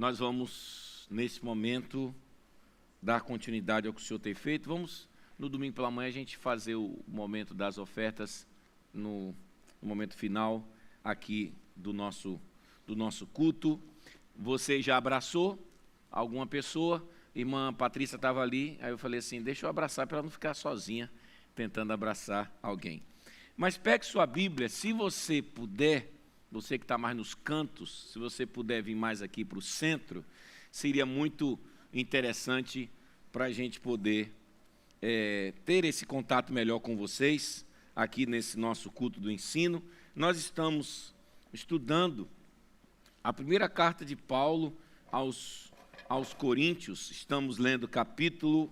Nós vamos, nesse momento, dar continuidade ao que o Senhor tem feito. Vamos, no domingo pela manhã, a gente fazer o momento das ofertas no momento final aqui do nosso culto. Você já abraçou alguma pessoa? Irmã Patrícia estava ali, aí eu falei assim, deixa eu abraçar para ela não ficar sozinha, tentando abraçar alguém. Mas pegue sua Bíblia, se você puder, você que está mais nos cantos, se você puder vir mais aqui para o centro, seria muito interessante para a gente poder ter esse contato melhor com vocês, aqui nesse nosso culto do ensino. Nós estamos estudando a primeira carta de Paulo aos Coríntios, estamos lendo capítulo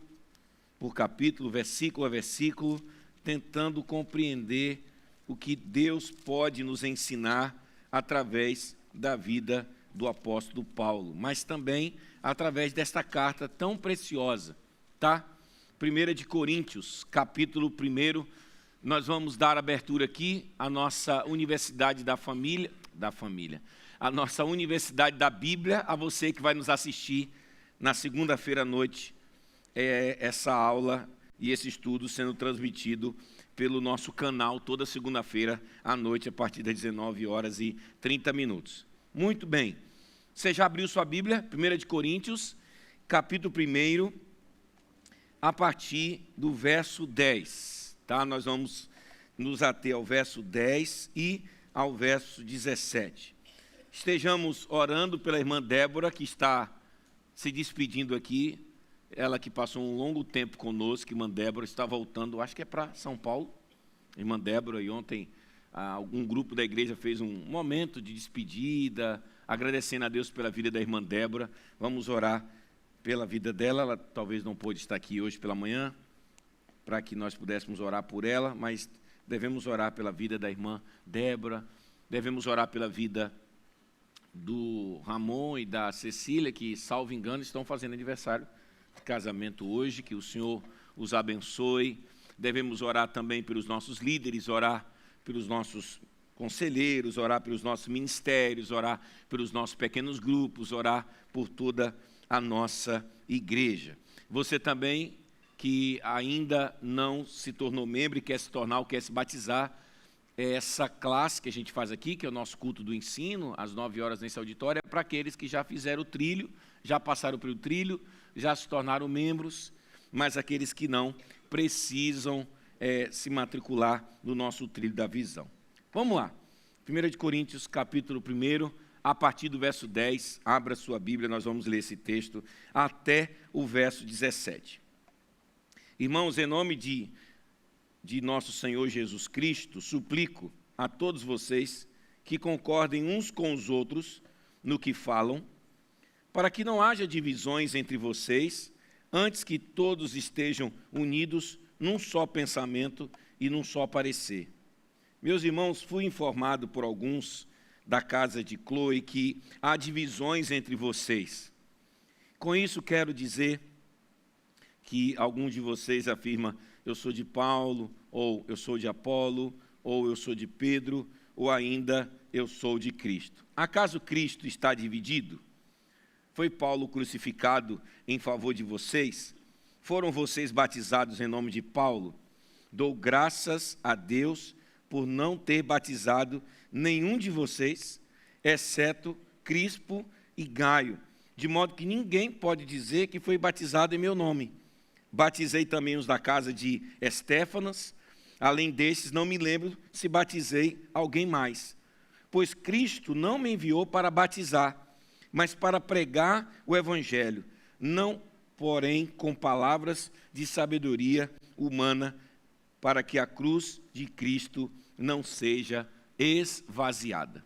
por capítulo, versículo a versículo, tentando compreender o que Deus pode nos ensinar através da vida do apóstolo Paulo, mas também através desta carta tão preciosa, tá? 1 de Coríntios, capítulo 1, nós vamos dar abertura aqui à nossa Universidade da Família, a nossa Universidade da Bíblia, a você que vai nos assistir na segunda-feira à noite, essa aula e esse estudo sendo transmitido pelo nosso canal toda segunda-feira à noite, a partir das 19h30. Muito bem, você já abriu sua Bíblia? 1 de Coríntios, capítulo 1, a partir do verso 10, tá? Nós vamos nos ater ao verso 10 e ao verso 17. Estejamos orando pela irmã Débora, que está se despedindo aqui, ela que passou um longo tempo conosco. Irmã Débora está voltando, acho que é para São Paulo, irmã Débora, e ontem algum grupo da igreja fez um momento de despedida, agradecendo a Deus pela vida da irmã Débora. Vamos orar pela vida dela, ela talvez não pôde estar aqui hoje pela manhã, para que nós pudéssemos orar por ela, mas devemos orar pela vida da irmã Débora, devemos orar pela vida do Ramon e da Cecília, que, salvo engano, estão fazendo aniversário de casamento hoje, que o Senhor os abençoe. Devemos orar também pelos nossos líderes, orar pelos nossos conselheiros, orar pelos nossos ministérios, orar pelos nossos pequenos grupos, orar por toda a nossa igreja. Você também, que ainda não se tornou membro e quer se tornar ou quer se batizar, essa classe que a gente faz aqui, que é o nosso culto do ensino, às 9h nesse auditório, é para aqueles que já fizeram o trilho, já passaram pelo trilho, já se tornaram membros, mas aqueles que não precisam se matricular no nosso trilho da visão. Vamos lá, 1 de Coríntios, capítulo 1, a partir do verso 10, abra sua Bíblia, nós vamos ler esse texto até o verso 17. Irmãos, em nome de nosso Senhor Jesus Cristo, suplico a todos vocês que concordem uns com os outros no que falam, para que não haja divisões entre vocês, antes que todos estejam unidos num só pensamento e num só parecer. Meus irmãos, fui informado por alguns da casa de Cloe que há divisões entre vocês. Com isso quero dizer que algum de vocês afirma: eu sou de Paulo, ou eu sou de Apolo, ou eu sou de Pedro, ou ainda eu sou de Cristo. Acaso Cristo está dividido? Foi Paulo crucificado em favor de vocês? Foram vocês batizados em nome de Paulo? Dou graças a Deus por não ter batizado nenhum de vocês, exceto Crispo e Gaio, de modo que ninguém pode dizer que foi batizado em meu nome. Batizei também os da casa de Estéfanas. Além desses, não me lembro se batizei alguém mais. Pois Cristo não me enviou para batizar, mas para pregar o Evangelho, não, porém, com palavras de sabedoria humana, para que a cruz de Cristo não seja esvaziada.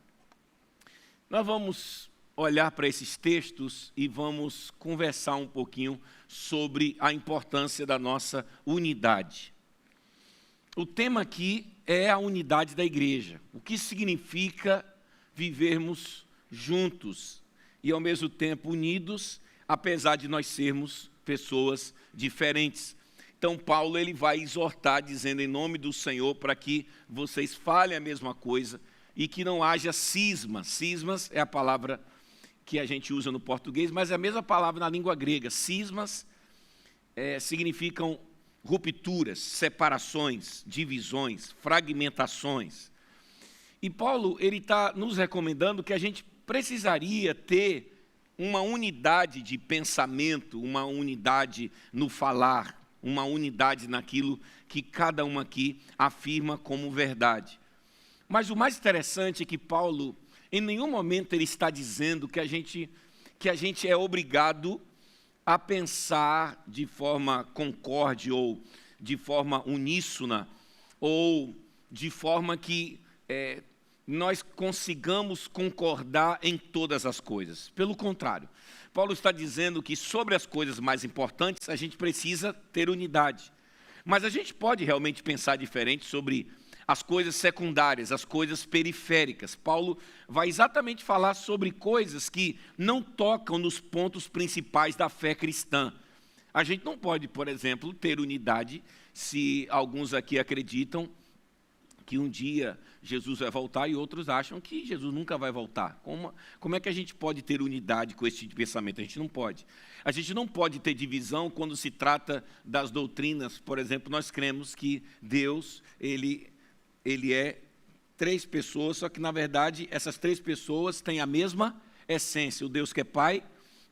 Nós vamos olhar para esses textos e vamos conversar um pouquinho sobre a importância da nossa unidade. O tema aqui é a unidade da igreja. O que significa vivermos juntos e, ao mesmo tempo, unidos, apesar de nós sermos pessoas diferentes. Então, Paulo ele vai exortar, dizendo em nome do Senhor, para que vocês falem a mesma coisa e que não haja cismas. Cismas é a palavra que a gente usa no português, mas é a mesma palavra na língua grega. Cismas significam rupturas, separações, divisões, fragmentações. E Paulo ele está nos recomendando que a gente precisaria ter uma unidade de pensamento, uma unidade no falar, uma unidade naquilo que cada um aqui afirma como verdade. Mas o mais interessante é que Paulo, em nenhum momento ele está dizendo que a gente é obrigado a pensar de forma concorde ou de forma uníssona ou de forma que nós consigamos concordar em todas as coisas. Pelo contrário, Paulo está dizendo que sobre as coisas mais importantes a gente precisa ter unidade. Mas a gente pode realmente pensar diferente sobre as coisas secundárias, as coisas periféricas. Paulo vai exatamente falar sobre coisas que não tocam nos pontos principais da fé cristã. A gente não pode, por exemplo, ter unidade se alguns aqui acreditam que um dia Jesus vai voltar e outros acham que Jesus nunca vai voltar. Como é que a gente pode ter unidade com esse tipo de pensamento? A gente não pode. A gente não pode ter divisão quando se trata das doutrinas. Por exemplo, nós cremos que Deus, ele é três pessoas, só que, na verdade, essas três pessoas têm a mesma essência. O Deus que é Pai,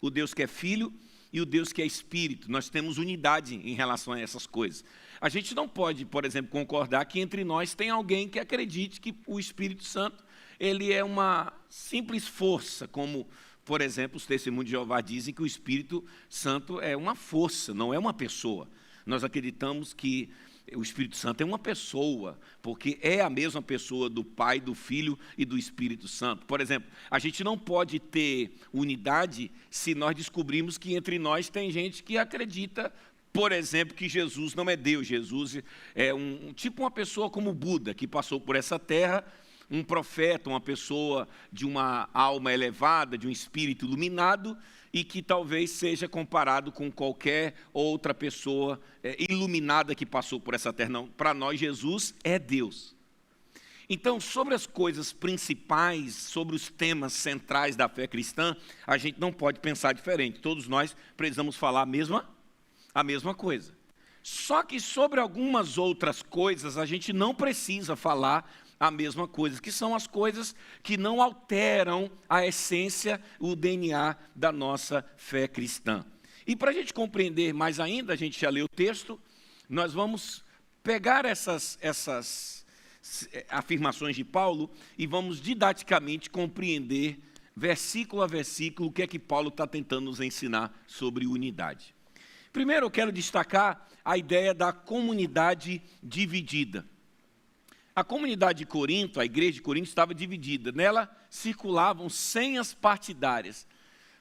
o Deus que é Filho e o Deus que é Espírito. Nós temos unidade em relação a essas coisas. A gente não pode, por exemplo, concordar que entre nós tem alguém que acredite que o Espírito Santo ele é uma simples força, como, por exemplo, os testemunhos de Jeová dizem que o Espírito Santo é uma força, não é uma pessoa. Nós acreditamos que o Espírito Santo é uma pessoa, porque é a mesma pessoa do Pai, do Filho e do Espírito Santo. Por exemplo, a gente não pode ter unidade se nós descobrirmos que entre nós tem gente que acredita, por exemplo, que Jesus não é Deus. Jesus é tipo uma pessoa como Buda, que passou por essa terra, um profeta, uma pessoa de uma alma elevada, de um espírito iluminado, e que talvez seja comparado com qualquer outra pessoa iluminada que passou por essa terra. Não, para nós Jesus é Deus. Então, sobre as coisas principais, sobre os temas centrais da fé cristã, a gente não pode pensar diferente. Todos nós precisamos falar a mesma coisa. Só que sobre algumas outras coisas, a gente não precisa falar a mesma coisa, que são as coisas que não alteram a essência, o DNA da nossa fé cristã. E para a gente compreender mais ainda, a gente já leu o texto, nós vamos pegar essas afirmações de Paulo e vamos didaticamente compreender, versículo a versículo, o que é que Paulo está tentando nos ensinar sobre unidade. Primeiro, eu quero destacar a ideia da comunidade dividida. A comunidade de Corinto, a igreja de Corinto, estava dividida. Nela circulavam senhas partidárias.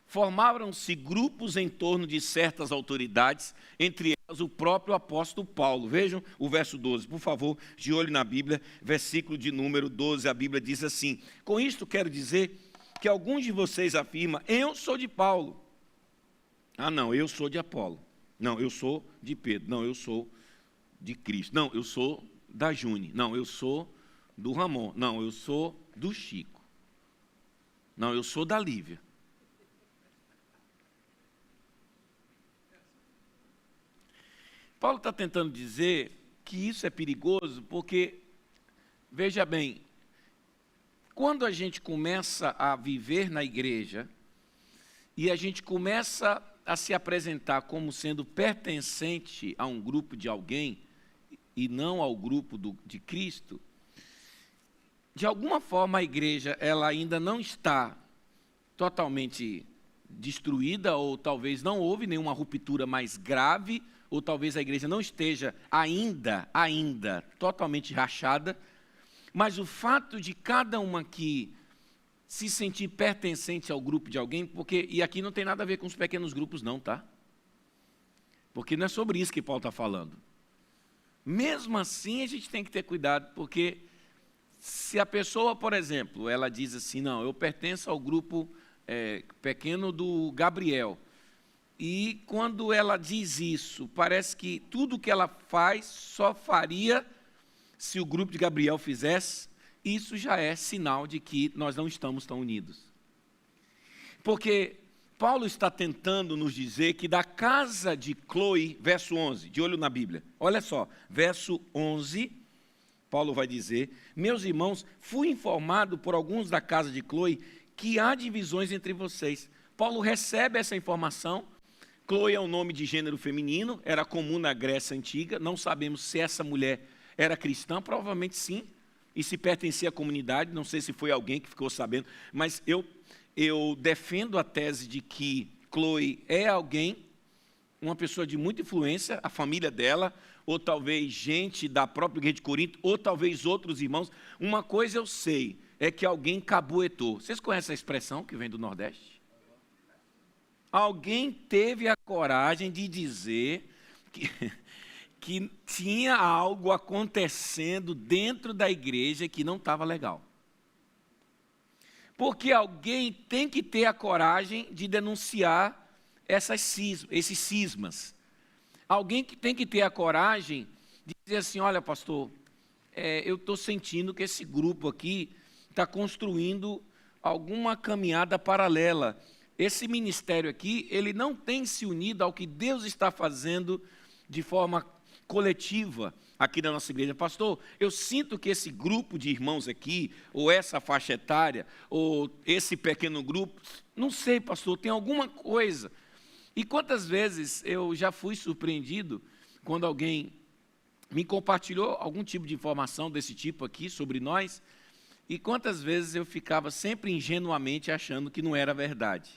Formavam-se grupos em torno de certas autoridades, entre elas o próprio apóstolo Paulo. Vejam o verso 12, por favor, de olho na Bíblia, versículo de número 12, a Bíblia diz assim: com isto quero dizer que alguns de vocês afirmam, eu sou de Paulo. Ah, não, eu sou de Apolo. Não, eu sou de Pedro. Não, eu sou de Cristo. Não, eu sou da June. Não, eu sou do Ramon. Não, eu sou do Chico. Não, eu sou da Lívia. Paulo está tentando dizer que isso é perigoso porque, veja bem, quando a gente começa a viver na igreja e a gente começa a se apresentar como sendo pertencente a um grupo de alguém e não ao grupo de Cristo, de alguma forma a igreja ela ainda não está totalmente destruída, ou talvez não houve nenhuma ruptura mais grave, ou talvez a igreja não esteja ainda totalmente rachada, mas o fato de cada uma aqui se sentir pertencente ao grupo de alguém, porque, e aqui não tem nada a ver com os pequenos grupos não, tá? Porque não é sobre isso que Paulo está falando. Mesmo assim, a gente tem que ter cuidado, porque se a pessoa, por exemplo, ela diz assim, não, eu pertenço ao grupo pequeno do Gabriel, e quando ela diz isso, parece que tudo que ela faz só faria se o grupo de Gabriel fizesse, isso já é sinal de que nós não estamos tão unidos. Porque Paulo está tentando nos dizer que da casa de Cloe, verso 11, de olho na Bíblia, olha só, verso 11, Paulo vai dizer: meus irmãos, fui informado por alguns da casa de Cloe que há divisões entre vocês. Paulo recebe essa informação. Cloe é um nome de gênero feminino, era comum na Grécia Antiga, não sabemos se essa mulher era cristã, provavelmente sim, e se pertencia à comunidade, não sei se foi alguém que ficou sabendo, mas eu defendo a tese de que Cloe é alguém, uma pessoa de muita influência, a família dela, ou talvez gente da própria igreja de Corinto, ou talvez outros irmãos. Uma coisa eu sei, é que alguém cabuetou. Vocês conhecem a expressão que vem do Nordeste? Alguém teve a coragem de dizer que tinha algo acontecendo dentro da igreja que não estava legal. Porque alguém tem que ter a coragem de denunciar esses cismas. Alguém que tem que ter a coragem de dizer assim: olha, pastor, eu estou sentindo que esse grupo aqui está construindo alguma caminhada paralela. Esse ministério aqui, ele não tem se unido ao que Deus está fazendo de forma coletiva aqui na nossa igreja. Pastor, eu sinto que esse grupo de irmãos aqui, ou essa faixa etária, ou esse pequeno grupo, não sei, pastor, tem alguma coisa. E quantas vezes eu já fui surpreendido quando alguém me compartilhou algum tipo de informação desse tipo aqui sobre nós, e quantas vezes eu ficava sempre ingenuamente achando que não era verdade.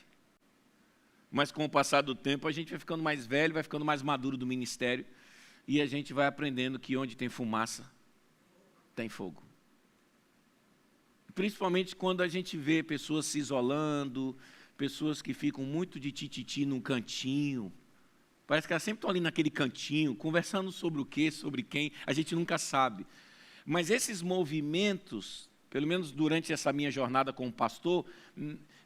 Mas com o passar do tempo a gente vai ficando mais velho, vai ficando mais maduro do ministério, e a gente vai aprendendo que onde tem fumaça, tem fogo. Principalmente quando a gente vê pessoas se isolando, pessoas que ficam muito de tititi num cantinho. Parece que elas sempre estão ali naquele cantinho, conversando sobre o quê, sobre quem, a gente nunca sabe. Mas esses movimentos, pelo menos durante essa minha jornada como pastor,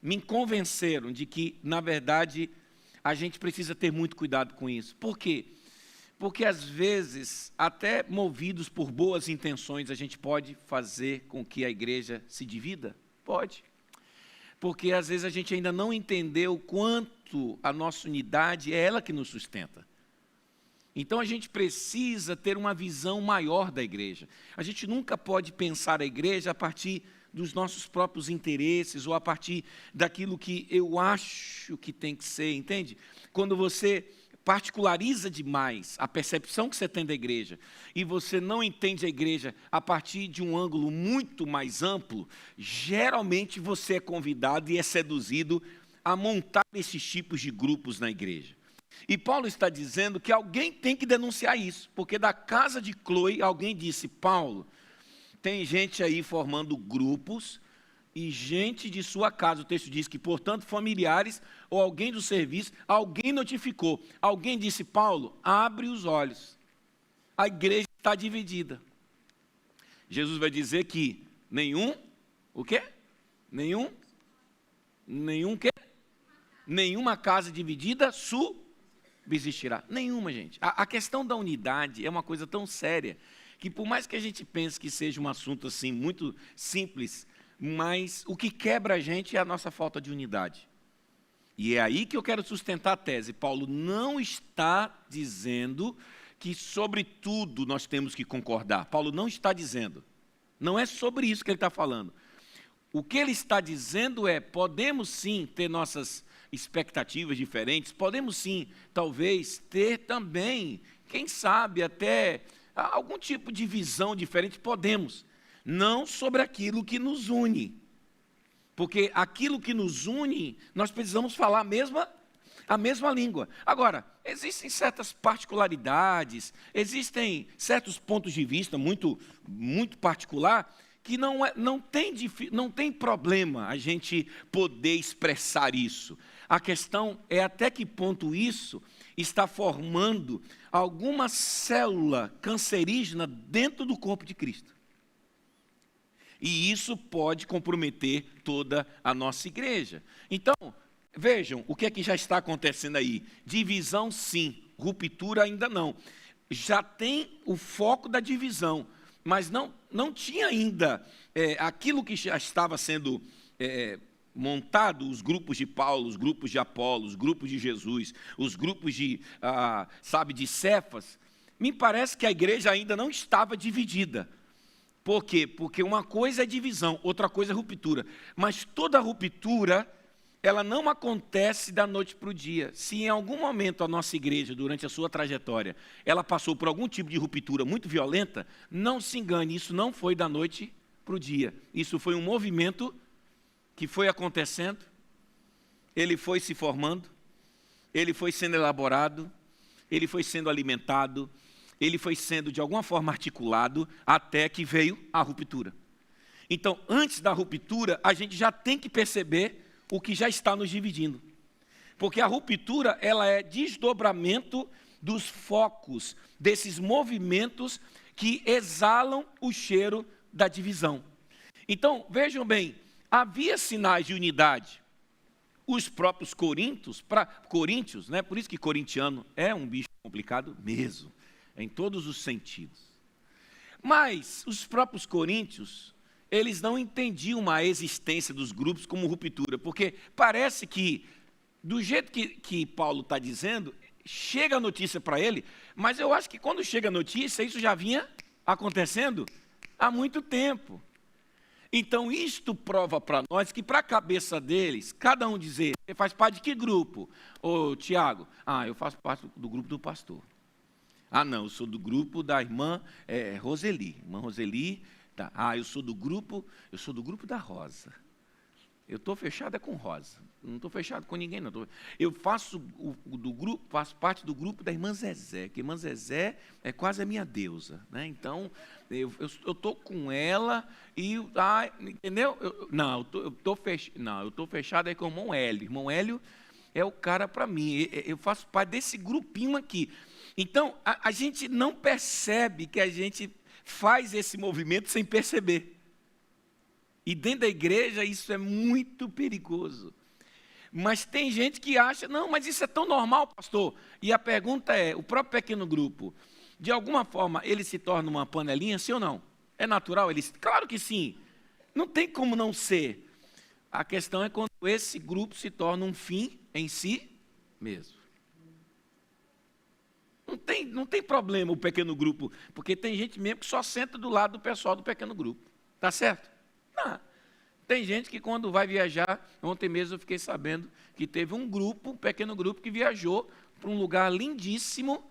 me convenceram de que, na verdade, a gente precisa ter muito cuidado com isso. Por quê? Porque, às vezes, até movidos por boas intenções, a gente pode fazer com que a igreja se divida? Pode. Porque, às vezes, a gente ainda não entendeu o quanto a nossa unidade é ela que nos sustenta. Então, a gente precisa ter uma visão maior da igreja. A gente nunca pode pensar a igreja a partir dos nossos próprios interesses ou a partir daquilo que eu acho que tem que ser, entende? Quando você particulariza demais a percepção que você tem da igreja e você não entende a igreja a partir de um ângulo muito mais amplo, geralmente você é convidado e é seduzido a montar esses tipos de grupos na igreja. E Paulo está dizendo que alguém tem que denunciar isso, porque da casa de Cloe alguém disse: Paulo, tem gente aí formando grupos e gente de sua casa. O texto diz que, portanto, familiares ou alguém do serviço, alguém notificou. Alguém disse: Paulo, abre os olhos. A igreja está dividida. Jesus vai dizer que o quê? Quê? Nenhuma casa dividida subsistirá. Nenhuma, gente. A questão da unidade é uma coisa tão séria que, por mais que a gente pense que seja um assunto assim muito simples, mas o que quebra a gente é a nossa falta de unidade. E é aí que eu quero sustentar a tese. Paulo não está dizendo que sobre tudo nós temos que concordar. Paulo não está dizendo. Não é sobre isso que ele está falando. O que ele está dizendo é: podemos sim ter nossas expectativas diferentes, podemos sim, talvez, ter também, quem sabe, até algum tipo de visão diferente, podemos. Não sobre aquilo que nos une. Porque aquilo que nos une, nós precisamos falar a mesma língua. Agora, existem certas particularidades, existem certos pontos de vista muito particular, que não tem problema a gente poder expressar isso. A questão é até que ponto isso está formando alguma célula cancerígena dentro do corpo de Cristo. E isso pode comprometer toda a nossa igreja. Então, vejam o que é que já está acontecendo aí. Divisão, sim. Ruptura, ainda não. Já tem o foco da divisão, mas não tinha ainda aquilo que já estava sendo montado os grupos de Paulo, os grupos de Apolo, os grupos de Jesus, os grupos de Cefas, me parece que a igreja ainda não estava dividida. Por quê? Porque uma coisa é divisão, outra coisa é ruptura. Mas toda ruptura, ela não acontece da noite para o dia. Se em algum momento a nossa igreja, durante a sua trajetória, ela passou por algum tipo de ruptura muito violenta, não se engane, isso não foi da noite para o dia. Isso foi um movimento que foi acontecendo, ele foi se formando, ele foi sendo elaborado, ele foi sendo alimentado, ele foi sendo de alguma forma articulado, até que veio a ruptura. Então, antes da ruptura, a gente já tem que perceber o que já está nos dividindo. Porque a ruptura, ela é desdobramento dos focos, desses movimentos que exalam o cheiro da divisão. Então, vejam bem, havia sinais de unidade. Os próprios coríntios, né? Por isso que corintiano é um bicho complicado mesmo, em todos os sentidos. Mas os próprios coríntios, eles não entendiam a existência dos grupos como ruptura, porque parece que, do jeito que Paulo está dizendo, chega a notícia para ele, mas eu acho que quando chega a notícia, isso já vinha acontecendo há muito tempo. Então, isto prova para nós que, para a cabeça deles, cada um dizer, você faz parte de que grupo? Ô, Tiago, eu faço parte do grupo do pastor. Não, eu sou do grupo da irmã Roseli. Irmã Roseli, tá. Eu sou do grupo da Rosa. Eu estou fechado com Rosa. Não estou fechado com ninguém, não. Eu faço parte do grupo da irmã Zezé, que a irmã Zezé é quase a minha deusa, né? Então, eu estou com ela e... entendeu? Eu estou fechado aí com o irmão Hélio. Irmão Hélio é o cara para mim. Eu faço parte desse grupinho aqui. Então, a gente não percebe que a gente faz esse movimento sem perceber. E dentro da igreja isso é muito perigoso. Mas tem gente que acha, não, mas isso é tão normal, pastor. E a pergunta é, o próprio pequeno grupo, de alguma forma, ele se torna uma panelinha, sim ou não? É natural? Claro que sim. Não tem como não ser. A questão é quando esse grupo se torna um fim em si mesmo. Não tem problema o pequeno grupo, porque tem gente mesmo que só senta do lado do pessoal do pequeno grupo. Tá certo? Não. Tem gente que quando vai viajar, ontem mesmo eu fiquei sabendo que teve um pequeno grupo que viajou para um lugar lindíssimo,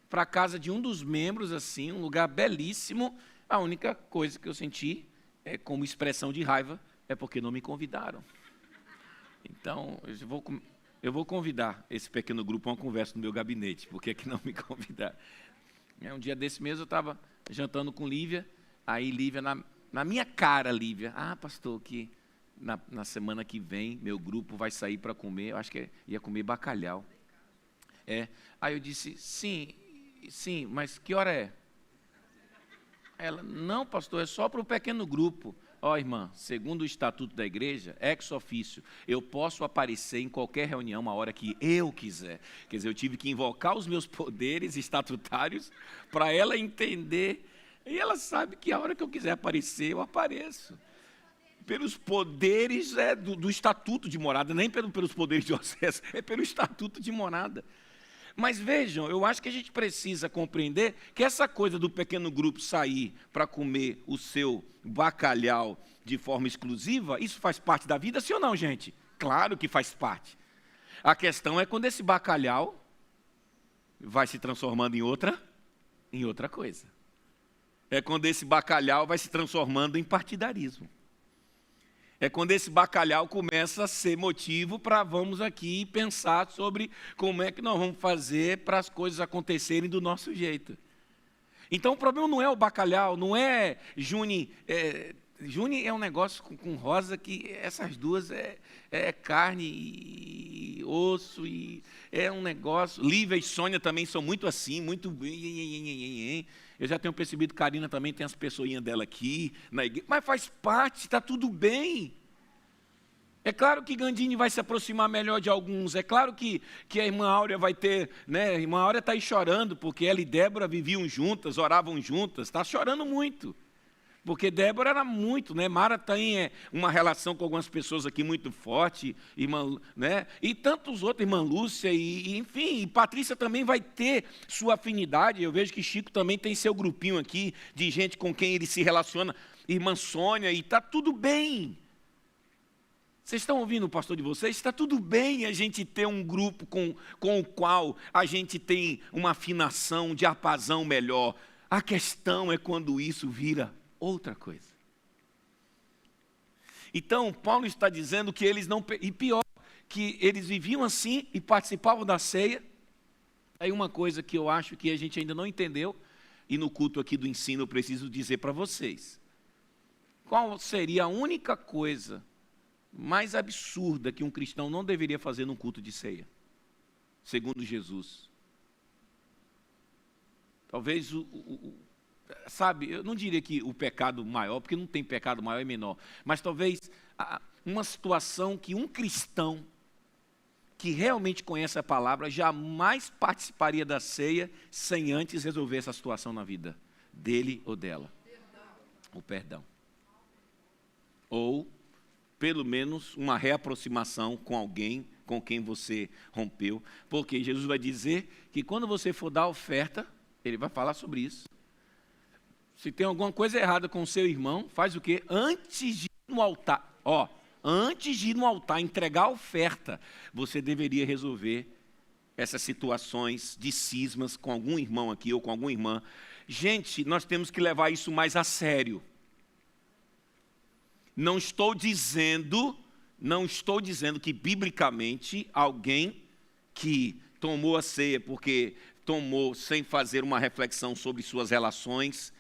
para a casa de um dos membros, assim, um lugar belíssimo. A única coisa que eu senti, como expressão de raiva, é porque não me convidaram. Então, eu vou convidar esse pequeno grupo a uma conversa no meu gabinete, porque é que não me convidaram. Um dia desse mesmo eu estava jantando com Lívia, aí Lívia, na minha cara, Lívia, pastor, que na semana que vem meu grupo vai sair para comer, eu acho que ia comer bacalhau. Aí eu disse, sim, mas que hora é? Ela, não, pastor, é só para o pequeno grupo. Irmã, segundo o estatuto da igreja, ex officio, eu posso aparecer em qualquer reunião a hora que eu quiser. Quer dizer, eu tive que invocar os meus poderes estatutários para ela entender. E ela sabe que a hora que eu quiser aparecer, eu apareço. Pelos poderes do estatuto de morada, nem pelos poderes de acesso, é pelo estatuto de morada. Mas vejam, eu acho que a gente precisa compreender que essa coisa do pequeno grupo sair para comer o seu bacalhau de forma exclusiva, isso faz parte da vida, sim ou não, gente? Claro que faz parte. A questão é quando esse bacalhau vai se transformando em outra coisa. É quando esse bacalhau vai se transformando em partidarismo. É quando esse bacalhau começa a ser motivo para vamos aqui pensar sobre como é que nós vamos fazer para as coisas acontecerem do nosso jeito. Então o problema não é o bacalhau, não é Juni. Juni é um negócio com Rosa que essas duas é carne e osso, e é um negócio. Lívia e Sônia também são muito assim, muito... Eu já tenho percebido que Karina também tem as pessoinhas dela aqui na igreja, mas faz parte, está tudo bem. É claro que Gandini vai se aproximar melhor de alguns, é claro que a irmã Áurea vai ter, né? A irmã Áurea está aí chorando, porque ela e Débora viviam juntas, oravam juntas, está chorando muito. Porque Débora era muito, né? Mara tem uma relação com algumas pessoas aqui muito forte, irmã, né? E tantos outros, irmã Lúcia, enfim, e Patrícia também vai ter sua afinidade. Eu vejo que Chico também tem seu grupinho aqui de gente com quem ele se relaciona, irmã Sônia, e está tudo bem. Vocês estão ouvindo o pastor de vocês? Está tudo bem a gente ter um grupo com o qual a gente tem uma afinação, um diapasão melhor. A questão é quando isso vira outra coisa. Então, Paulo está dizendo que eles não... E pior, que eles viviam assim e participavam da ceia. Aí uma coisa que eu acho que a gente ainda não entendeu, e no culto aqui do ensino eu preciso dizer para vocês. Qual seria a única coisa mais absurda que um cristão não deveria fazer num culto de ceia? Segundo Jesus. Talvez sabe, eu não diria que o pecado maior, porque não tem pecado maior e menor, mas talvez uma situação que um cristão que realmente conhece a palavra jamais participaria da ceia sem antes resolver essa situação na vida dele ou dela. O perdão. Ou, pelo menos, uma reaproximação com alguém com quem você rompeu, porque Jesus vai dizer que quando você for dar a oferta, ele vai falar sobre isso. Se tem alguma coisa errada com o seu irmão, faz o quê? Antes de ir no altar, antes de ir no altar entregar a oferta, você deveria resolver essas situações de cismas com algum irmão aqui ou com alguma irmã. Gente, nós temos que levar isso mais a sério. Não estou dizendo que biblicamente alguém que tomou a ceia porque tomou sem fazer uma reflexão sobre suas relações,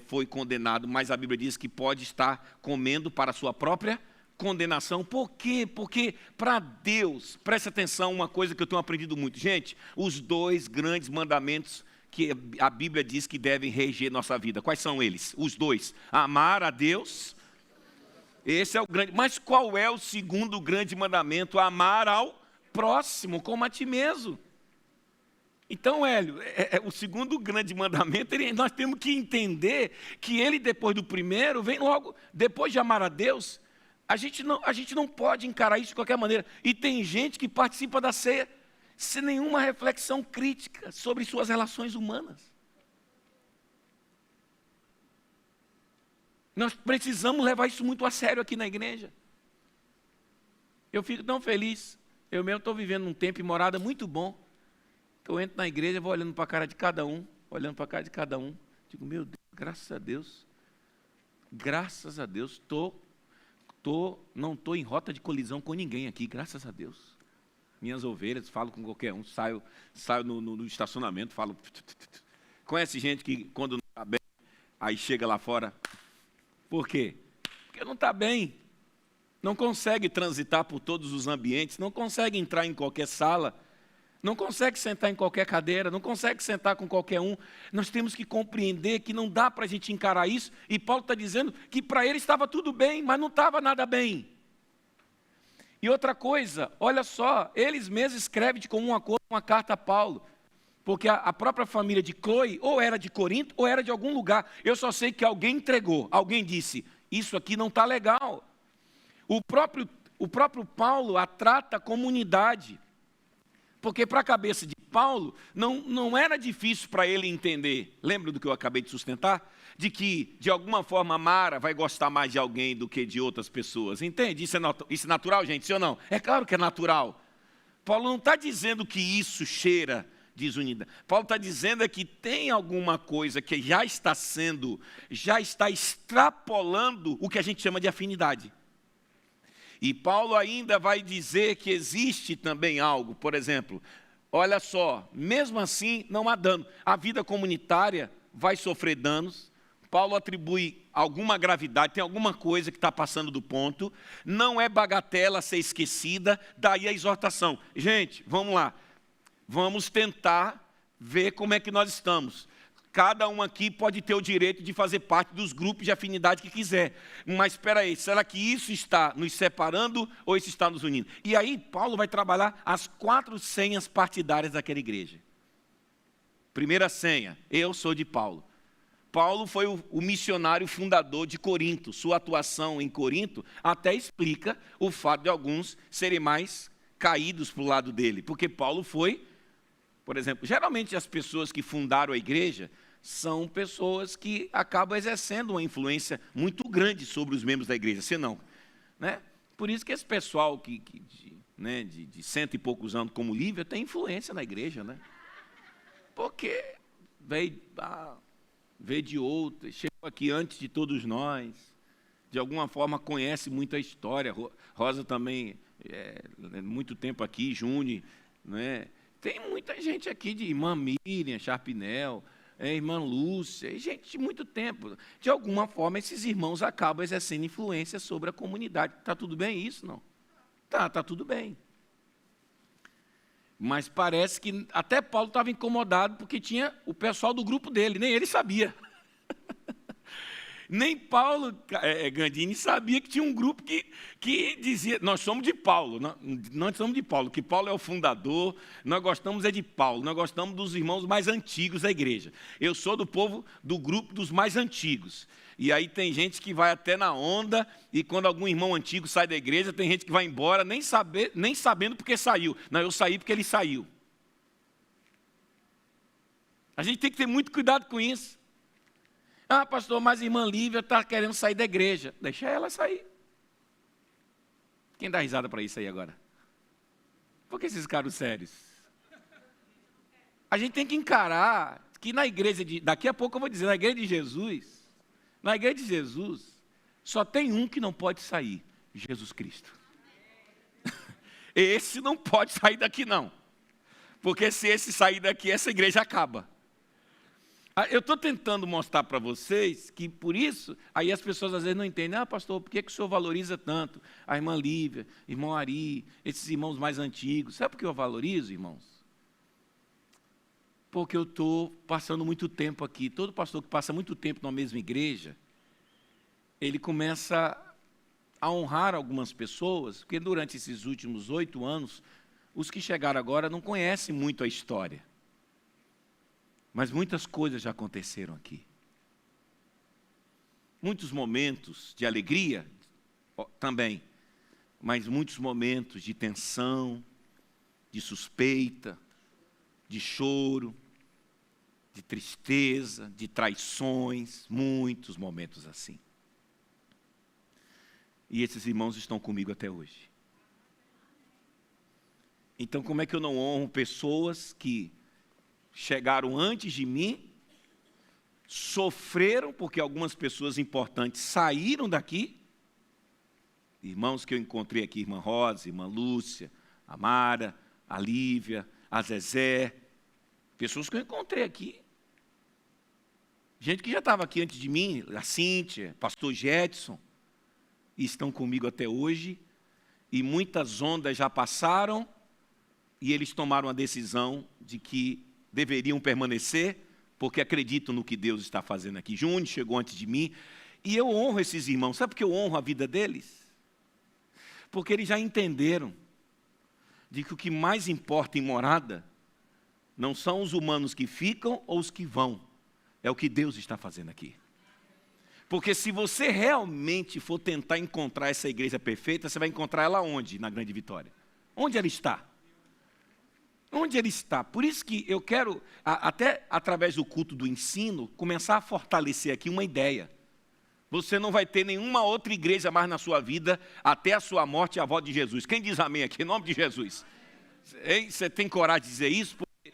foi condenado, mas a Bíblia diz que pode estar comendo para a sua própria condenação. Por quê? Porque para Deus, preste atenção, uma coisa que eu tenho aprendido muito. Gente, os 2 grandes mandamentos que a Bíblia diz que devem reger nossa vida, quais são eles? Os 2, amar a Deus, esse é o grande, mas qual é o segundo grande mandamento? Amar ao próximo, como a ti mesmo. Então, Hélio, o segundo grande mandamento, nós temos que entender que ele, depois do primeiro, vem logo, depois de amar a Deus. A gente não pode encarar isso de qualquer maneira. E tem gente que participa da ceia sem nenhuma reflexão crítica sobre suas relações humanas. Nós precisamos levar isso muito a sério aqui na igreja. Eu fico tão feliz. Eu mesmo estou vivendo um tempo e morada muito bom. Eu entro na igreja, vou olhando para a cara de cada um, digo, meu Deus, graças a Deus, não estou em rota de colisão com ninguém aqui, graças a Deus. Minhas ovelhas, falo com qualquer um, saio no estacionamento, falo. Conhece gente que quando não está bem, aí chega lá fora. Por quê? Porque não está bem, não consegue transitar por todos os ambientes, não consegue entrar em qualquer sala, não consegue sentar em qualquer cadeira, não consegue sentar com qualquer um. Nós temos que compreender que não dá para a gente encarar isso. E Paulo está dizendo que para ele estava tudo bem, mas não estava nada bem. E outra coisa, olha só, eles mesmos escrevem de comum acordo uma carta a Paulo. Porque a própria família de Cloe ou era de Corinto ou era de algum lugar. Eu só sei que alguém entregou, alguém disse, isso aqui não está legal. O próprio Paulo a trata como unidade. Porque para a cabeça de Paulo, não era difícil para ele entender. Lembra do que eu acabei de sustentar? De que, de alguma forma, Mara vai gostar mais de alguém do que de outras pessoas. Entende? Isso é natural, gente? Sim ou não? É claro que é natural. Paulo não está dizendo que isso cheira desunidade. Paulo está dizendo que tem alguma coisa que já está extrapolando o que a gente chama de afinidade. E Paulo ainda vai dizer que existe também algo, por exemplo, olha só, mesmo assim não há dano. A vida comunitária vai sofrer danos. Paulo atribui alguma gravidade, tem alguma coisa que está passando do ponto. Não é bagatela ser esquecida, daí a exortação. Gente, vamos lá. Vamos tentar ver como é que nós estamos. Cada um aqui pode ter o direito de fazer parte dos grupos de afinidade que quiser. Mas espera aí, será que isso está nos separando ou isso está nos unindo? E aí Paulo vai trabalhar as 4 senhas partidárias daquela igreja. Primeira senha, eu sou de Paulo. Paulo foi o missionário fundador de Corinto. Sua atuação em Corinto até explica o fato de alguns serem mais caídos para o lado dele. Porque Paulo foi, por exemplo, geralmente as pessoas que fundaram a igreja são pessoas que acabam exercendo uma influência muito grande sobre os membros da igreja, senão, né? Por isso que esse pessoal de cento e poucos anos como Lívia tem influência na igreja, né? Porque veio de outras, chegou aqui antes de todos nós, de alguma forma conhece muito a história. Rosa também, muito tempo aqui, Júnior, né? Tem muita gente aqui de irmã Miriam, Charpinel, irmã Lúcia, gente de muito tempo. De alguma forma, esses irmãos acabam exercendo influência sobre a comunidade. Está tudo bem isso? Não? Tá tudo bem. Mas parece que até Paulo estava incomodado porque tinha o pessoal do grupo dele, nem ele sabia. Nem Paulo Gandini sabia que tinha um grupo que dizia, nós somos de Paulo, nós somos de Paulo, que Paulo é o fundador, nós gostamos de Paulo, nós gostamos dos irmãos mais antigos da igreja. Eu sou do povo do grupo dos mais antigos. E aí tem gente que vai até na onda, e quando algum irmão antigo sai da igreja, tem gente que vai embora, nem sabendo porque saiu. Não, eu saí porque ele saiu. A gente tem que ter muito cuidado com isso. Ah, pastor, mas a irmã Lívia está querendo sair da igreja. Deixa ela sair. Quem dá risada para isso aí agora? Por que esses caras sérios? A gente tem que encarar que na igreja, daqui a pouco eu vou dizer, na igreja de Jesus, só tem um que não pode sair, Jesus Cristo. Esse não pode sair daqui não. Porque se esse sair daqui, essa igreja acaba. Eu estou tentando mostrar para vocês que por isso, aí as pessoas às vezes não entendem, pastor, por que o senhor valoriza tanto a irmã Lívia, irmão Ari, esses irmãos mais antigos? Sabe por que eu valorizo, irmãos? Porque eu estou passando muito tempo aqui. Todo pastor que passa muito tempo na mesma igreja, ele começa a honrar algumas pessoas, porque durante esses últimos 8 anos, os que chegaram agora não conhecem muito a história. Mas muitas coisas já aconteceram aqui. Muitos momentos de alegria também, mas muitos momentos de tensão, de suspeita, de choro, de tristeza, de traições, muitos momentos assim. E esses irmãos estão comigo até hoje. Então, como é que eu não honro pessoas que chegaram antes de mim, sofreram porque algumas pessoas importantes saíram daqui, irmãos que eu encontrei aqui, irmã Rosa, irmã Lúcia, a Mara, a Lívia, a Zezé, pessoas que eu encontrei aqui, gente que já estava aqui antes de mim, a Cíntia, pastor Jetson, e estão comigo até hoje, e muitas ondas já passaram, e eles tomaram a decisão de que deveriam permanecer, porque acreditam no que Deus está fazendo aqui. Júnior chegou antes de mim, e eu honro esses irmãos. Sabe por que eu honro a vida deles? Porque eles já entenderam de que o que mais importa em morada não são os humanos que ficam ou os que vão, é o que Deus está fazendo aqui. Porque se você realmente for tentar encontrar essa igreja perfeita, você vai encontrar ela onde? Na Grande Vitória. Onde ela está? Onde ele está? Por isso que eu quero, até através do culto do ensino, começar a fortalecer aqui uma ideia. Você não vai ter nenhuma outra igreja mais na sua vida, até a sua morte e a volta de Jesus. Quem diz amém aqui? Em nome de Jesus. Você tem coragem de dizer isso? Porque,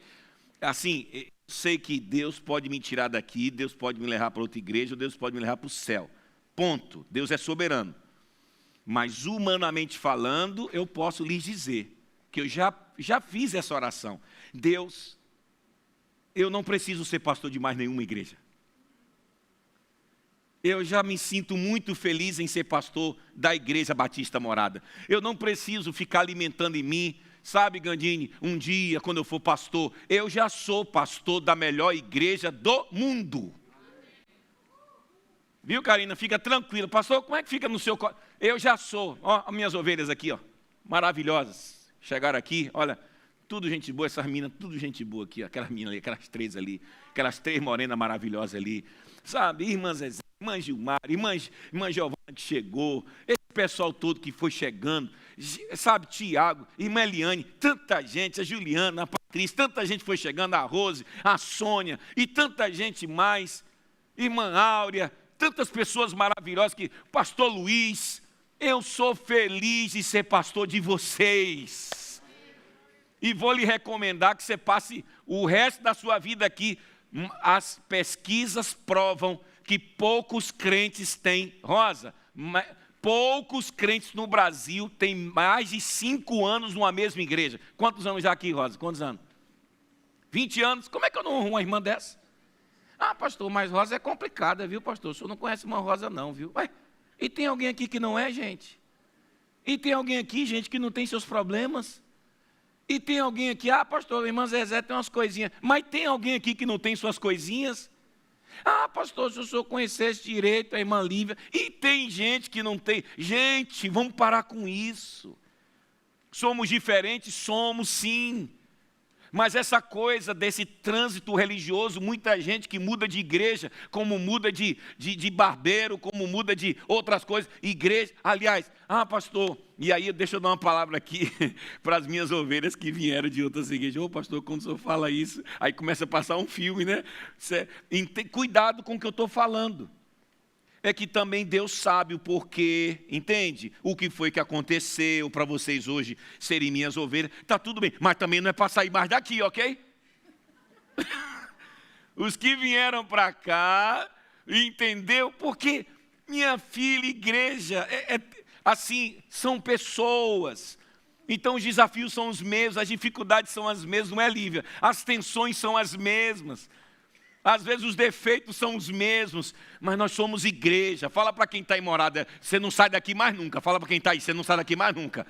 assim, eu sei que Deus pode me tirar daqui, Deus pode me levar para outra igreja, Deus pode me levar para o céu. Ponto. Deus é soberano. Mas, humanamente falando, eu posso lhes dizer que eu já fiz essa oração. Deus, eu não preciso ser pastor de mais nenhuma igreja. Eu já me sinto muito feliz em ser pastor da Igreja Batista Morada. Eu não preciso ficar alimentando em mim, sabe, Gandini, um dia, quando eu for pastor, eu já sou pastor da melhor igreja do mundo. Viu, Karina? Fica tranquila. Pastor, como é que fica no seu... Eu já sou. Ó, as minhas ovelhas aqui, ó, maravilhosas. Chegaram aqui, olha, tudo gente boa, essas minas, tudo gente boa aqui, aquelas minas ali, aquelas três morenas maravilhosas ali, sabe, irmã Zezé, irmã Gilmar, irmã Giovana que chegou, esse pessoal todo que foi chegando, sabe, Tiago, irmã Eliane, tanta gente, a Juliana, a Patrícia, tanta gente foi chegando, a Rose, a Sônia, e tanta gente mais, irmã Áurea, tantas pessoas maravilhosas, que pastor Luiz, eu sou feliz de ser pastor de vocês, e vou lhe recomendar que você passe o resto da sua vida aqui. As pesquisas provam que poucos crentes têm, Rosa, poucos crentes no Brasil têm mais de 5 anos numa mesma igreja. Quantos anos já aqui, Rosa? Quantos anos? 20 anos? Como é que eu não arrumo uma irmã dessa? Ah, pastor, mas Rosa é complicada, viu, pastor? O senhor não conhece uma Rosa não, viu? Ué, e tem alguém aqui que não é, gente? E tem alguém aqui, gente, que não tem seus problemas? E tem alguém aqui, ah, pastor, a irmã Zezé tem umas coisinhas, mas tem alguém aqui que não tem suas coisinhas? Ah, pastor, se o senhor conhecesse direito a irmã Lívia, e tem gente que não tem. Gente, vamos parar com isso. Somos diferentes? Somos sim. Mas essa coisa desse trânsito religioso, muita gente que muda de igreja, como muda de barbeiro, como muda de outras coisas, igreja, aliás, ah, pastor, e aí deixa eu dar uma palavra aqui para as minhas ovelhas que vieram de outras igrejas. Ô pastor, quando o senhor fala isso, aí começa a passar um filme, né? Cuidado com o que eu estou falando. É que também Deus sabe o porquê, entende? O que foi que aconteceu para vocês hoje serem minhas ovelhas. Está tudo bem, mas também não é para sair mais daqui, ok? Os que vieram para cá, entendeu? Porque, minha filha, igreja, assim, são pessoas. Então os desafios são os mesmos, as dificuldades são as mesmas, não é, Lívia? As tensões são as mesmas. Às vezes os defeitos são os mesmos, mas nós somos igreja. Fala para quem está em morada, você não sai daqui mais nunca. Fala para quem está aí, você não sai daqui mais nunca.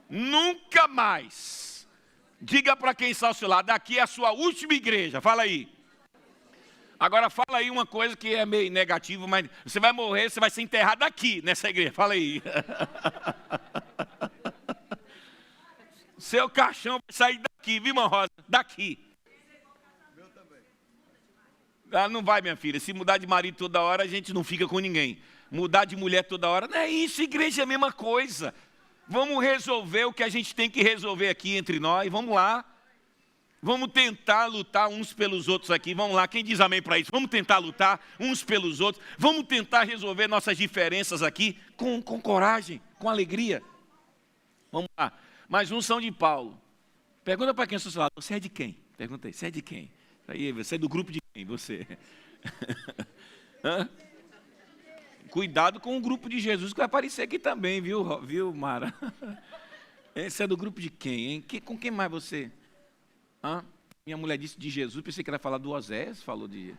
Nunca mais. Diga para quem está ao seu lado, daqui é a sua última igreja. Fala aí. Agora fala aí uma coisa que é meio negativa, mas você vai morrer, você vai ser enterrado aqui, nessa igreja. Fala aí. Seu caixão vai sair daqui, viu, irmã Rosa? Daqui. Ah, não vai, minha filha. Se mudar de marido toda hora, a gente não fica com ninguém. Mudar de mulher toda hora, não é isso, igreja é a mesma coisa. Vamos resolver o que a gente tem que resolver aqui entre nós. Vamos lá. Vamos tentar lutar uns pelos outros aqui. Vamos lá, quem diz amém para isso? Vamos tentar lutar uns pelos outros. Vamos tentar resolver nossas diferenças aqui com coragem, com alegria. Vamos lá. Mais uns são de Paulo. Pergunta para quem está do seu lado. Você é de quem? Pergunta aí, você é de quem? Aí, você é do grupo de quem? Você? Cuidado com o grupo de Jesus que vai aparecer aqui também, viu, Mara? Você é do grupo de quem, hein? Com quem mais você? Minha mulher disse de Jesus, pensei que era falar do Oséias, falou de...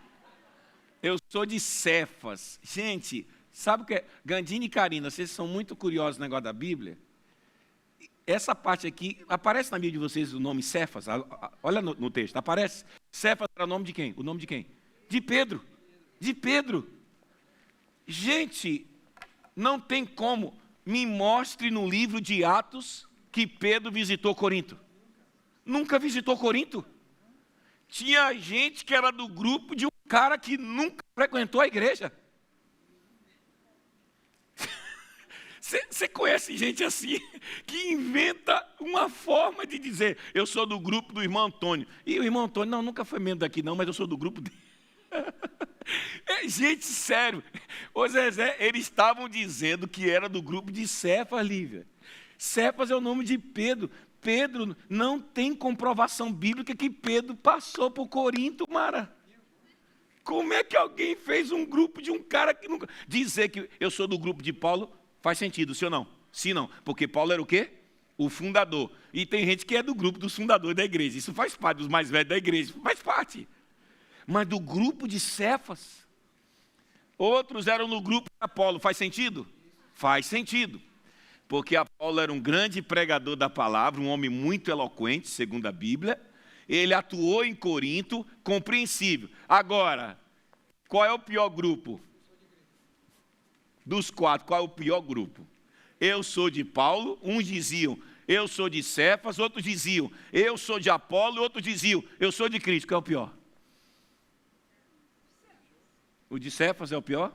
Eu sou de Cefas. Gente, sabe o que é? Gandini e Karina, vocês são muito curiosos no negócio da Bíblia. Essa parte aqui, aparece na Bíblia de vocês o nome Cefas? Olha no texto, aparece? Cefas era o nome de quem? O nome de quem? De Pedro. De Pedro. Gente, não tem como. Me mostre no livro de Atos que Pedro visitou Corinto. Nunca visitou Corinto. Tinha gente que era do grupo de um cara que nunca frequentou a igreja. Você conhece gente assim, que inventa uma forma de dizer, eu sou do grupo do irmão Antônio. E o irmão Antônio, não, nunca foi membro daqui não, mas eu sou do grupo dele. Gente, sério. Ô Zezé, eles estavam dizendo que era do grupo de Cefas, Lívia. Cefas é o nome de Pedro. Pedro não tem comprovação bíblica que Pedro passou por Corinto, Mara. Como é que alguém fez um grupo de um cara que nunca... Dizer que eu sou do grupo de Paulo... Faz sentido, sim ou não? Sim, não. Porque Paulo era o quê? O fundador. E tem gente que é do grupo dos fundadores da igreja. Isso faz parte dos mais velhos da igreja. Faz parte. Mas do grupo de Cefas. Outros eram no grupo de Apolo. Faz sentido? Faz sentido. Porque Apolo era um grande pregador da palavra, um homem muito eloquente, segundo a Bíblia. Ele atuou em Corinto, compreensível. Agora, qual é o pior grupo? Dos 4, qual é o pior grupo? Eu sou de Paulo, uns diziam, eu sou de Cefas, outros diziam, eu sou de Apolo, e outros diziam, eu sou de Cristo. Qual é o pior? O de Cefas é o pior?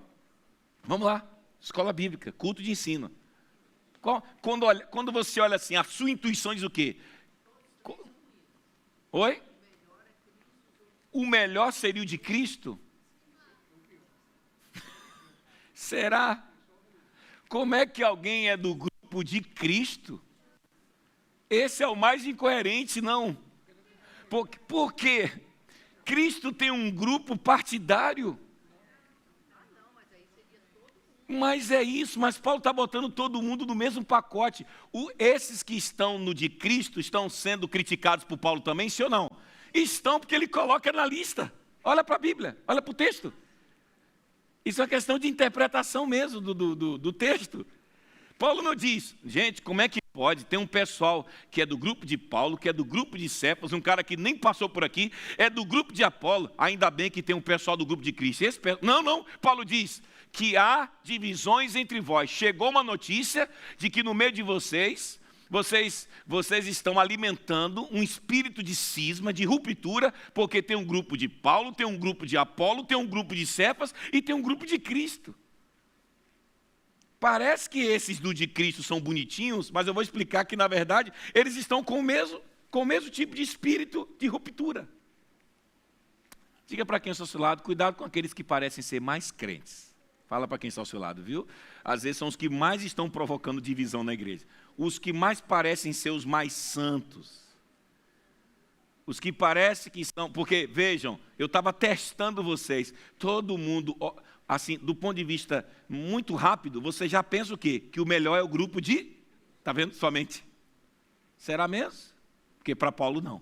Vamos lá, escola bíblica, culto de ensino. Quando você olha assim, a sua intuição diz o quê? Oi? O melhor seria o de Cristo? Será? Como é que alguém é do grupo de Cristo? Esse é o mais incoerente, não. Porque Cristo tem um grupo partidário. Mas é isso, mas Paulo está botando todo mundo no mesmo pacote. Esses que estão no de Cristo estão sendo criticados por Paulo também, sim ou não? Estão, porque ele coloca na lista. Olha para a Bíblia, olha para o texto. Isso é uma questão de interpretação mesmo do texto. Paulo não diz, gente, como é que pode? Tem um pessoal que é do grupo de Paulo, que é do grupo de Cefas, um cara que nem passou por aqui, é do grupo de Apolo, ainda bem que tem um pessoal do grupo de Cristo. Não, Paulo diz que há divisões entre vós. Chegou uma notícia de que no meio de vocês estão alimentando um espírito de cisma, de ruptura, porque tem um grupo de Paulo, tem um grupo de Apolo, tem um grupo de Cefas e tem um grupo de Cristo. Parece que esses do de Cristo são bonitinhos, mas eu vou explicar que, na verdade, eles estão com o mesmo tipo de espírito de ruptura. Diga para quem está ao seu lado, cuidado com aqueles que parecem ser mais crentes. Fala para quem está ao seu lado, viu? Às vezes são os que mais estão provocando divisão na igreja. Os que mais parecem ser os mais santos. Os que parecem que são... Porque, vejam, eu estava testando vocês. Todo mundo, assim, do ponto de vista muito rápido, você já pensa o quê? Que o melhor é o grupo de... Está vendo? Somente. Será mesmo? Porque para Paulo não.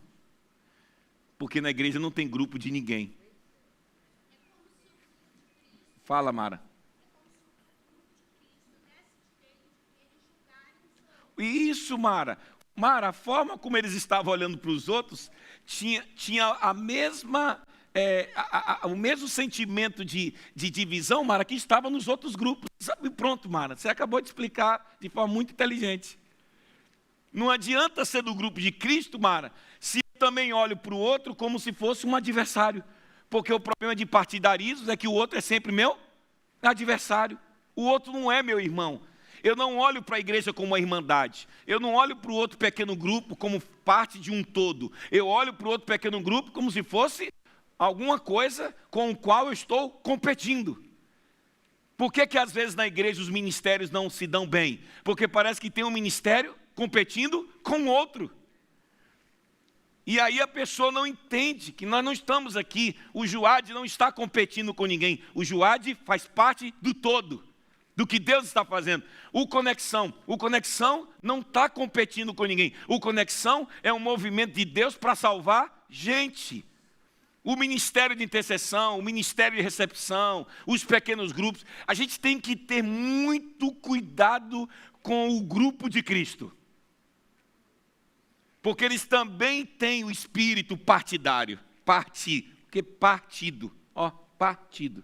Porque na igreja não tem grupo de ninguém. Fala, Mara. Isso, Mara. Mara, a forma como eles estavam olhando para os outros tinha a mesma, o mesmo sentimento de divisão, Mara, que estava nos outros grupos. E pronto, Mara, você acabou de explicar de forma muito inteligente. Não adianta ser do grupo de Cristo, Mara, se eu também olho para o outro como se fosse um adversário. Porque o problema de partidarismo é que o outro é sempre meu adversário. O outro não é meu irmão. Eu não olho para a igreja como uma irmandade. Eu não olho para o outro pequeno grupo como parte de um todo. Eu olho para o outro pequeno grupo como se fosse alguma coisa com o qual eu estou competindo. Por que às vezes na igreja os ministérios não se dão bem? Porque parece que tem um ministério competindo com outro. E aí a pessoa não entende que nós não estamos aqui. O Juad não está competindo com ninguém. O Juad faz parte do todo. Do que Deus está fazendo. O Conexão não está competindo com ninguém. O Conexão é um movimento de Deus para salvar gente. O ministério de intercessão, o ministério de recepção, os pequenos grupos. A gente tem que ter muito cuidado com o grupo de Cristo. Porque eles também têm o espírito partidário. Porque partido. Partido.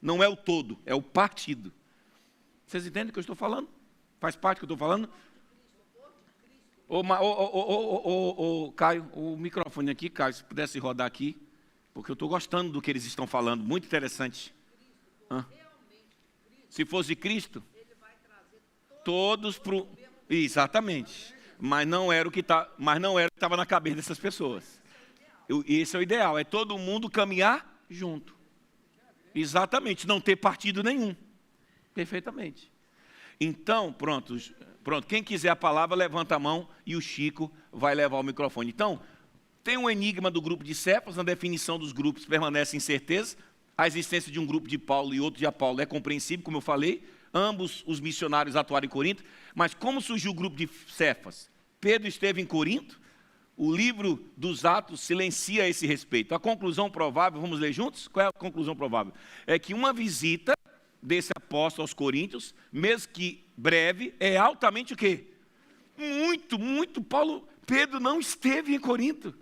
Não é o todo, é o partido. Vocês entendem o que eu estou falando? Faz parte do que eu estou falando? Caio, o microfone aqui, Caio, se pudesse rodar aqui, porque eu estou gostando do que eles estão falando, muito interessante. Se fosse Cristo, todos para o... Exatamente. Mas não era o que estava na cabeça dessas pessoas. Esse é o ideal, é todo mundo caminhar junto. Exatamente, não ter partido nenhum. Perfeitamente. Então, pronto, quem quiser a palavra, levanta a mão e o Chico vai levar o microfone. Então, tem um enigma do grupo de Cefas, na definição dos grupos permanece incerteza. A existência de um grupo de Paulo e outro de Apolo é compreensível, como eu falei. Ambos os missionários atuaram em Corinto. Mas como surgiu o grupo de Cefas? Pedro esteve em Corinto. O livro dos Atos silencia a esse respeito. A conclusão provável, vamos ler juntos? Qual é a conclusão provável? É que uma visita desse apóstolo aos Coríntios, mesmo que breve, é altamente o quê? Muito. Pedro não esteve em Corinto.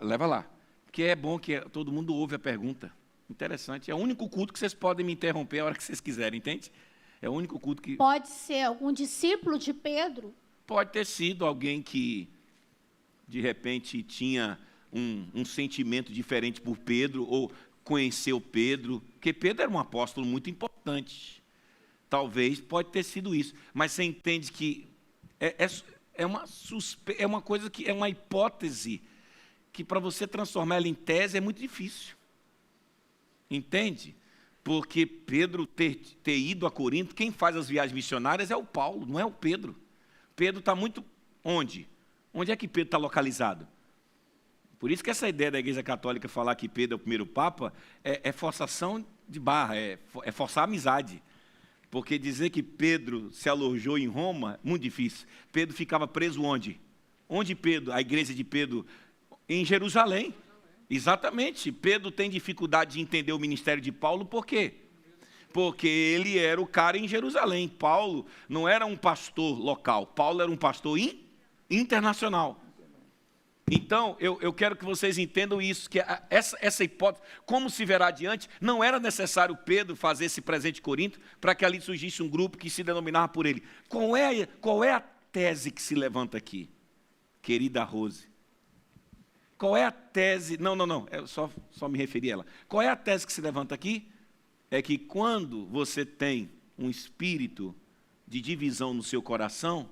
Leva lá. Porque é bom que todo mundo ouve a pergunta. Interessante. É o único culto que vocês podem me interromper a hora que vocês quiserem, entende? É o único culto que... Pode ser algum discípulo de Pedro? Pode ter sido alguém que, de repente, tinha um sentimento diferente por Pedro, ou conheceu Pedro, porque Pedro era um apóstolo muito importante. Talvez, pode ter sido isso. Mas você entende que é uma coisa que é uma hipótese que para você transformar ela em tese é muito difícil. Entende? Porque Pedro ter ido a Corinto, quem faz as viagens missionárias é o Paulo, não é o Pedro. Pedro está muito... Onde? Onde é que Pedro está localizado? Por isso que essa ideia da Igreja Católica falar que Pedro é o primeiro Papa é forçação de barra, é forçar a amizade. Porque dizer que Pedro se alojou em Roma, muito difícil. Pedro ficava preso onde? Onde Pedro, a igreja de Pedro? Em Jerusalém. Exatamente. Pedro tem dificuldade de entender o ministério de Paulo, por quê? Porque ele era o cara em Jerusalém. Paulo não era um pastor local, Paulo era um pastor internacional. Então, eu quero que vocês entendam isso, que essa hipótese, como se verá adiante, não era necessário Pedro fazer esse presente de Corinto para que ali surgisse um grupo que se denominava por ele. Qual é a tese que se levanta aqui, querida Rose? Qual é a tese? Não, eu só me referi a ela. Qual é a tese que se levanta aqui? É que quando você tem um espírito de divisão no seu coração,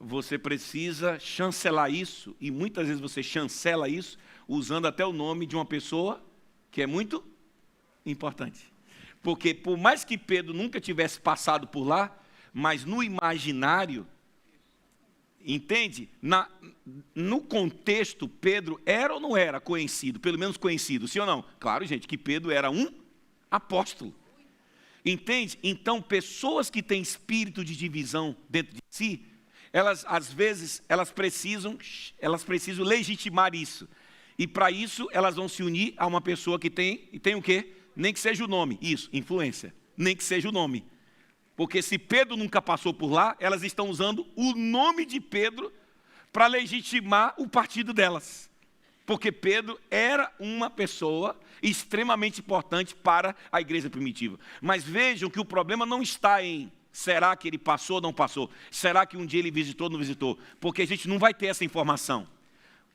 você precisa chancelar isso, e muitas vezes você chancela isso, usando até o nome de uma pessoa que é muito importante. Porque por mais que Pedro nunca tivesse passado por lá, mas no imaginário, entende? No contexto, Pedro era ou não era conhecido? Pelo menos conhecido, sim ou não? Claro, gente, que Pedro era um apóstolo. Entende? Então, pessoas que têm espírito de divisão dentro de si, elas, às vezes, elas precisam legitimar isso. E, para isso, elas vão se unir a uma pessoa que tem o quê? Nem que seja o nome. Isso, influência. Nem que seja o nome. Porque se Pedro nunca passou por lá, elas estão usando o nome de Pedro para legitimar o partido delas. Porque Pedro era uma pessoa extremamente importante para a igreja primitiva. Mas vejam que o problema não está em será que ele passou ou não passou? Será que um dia ele visitou ou não visitou? Porque a gente não vai ter essa informação.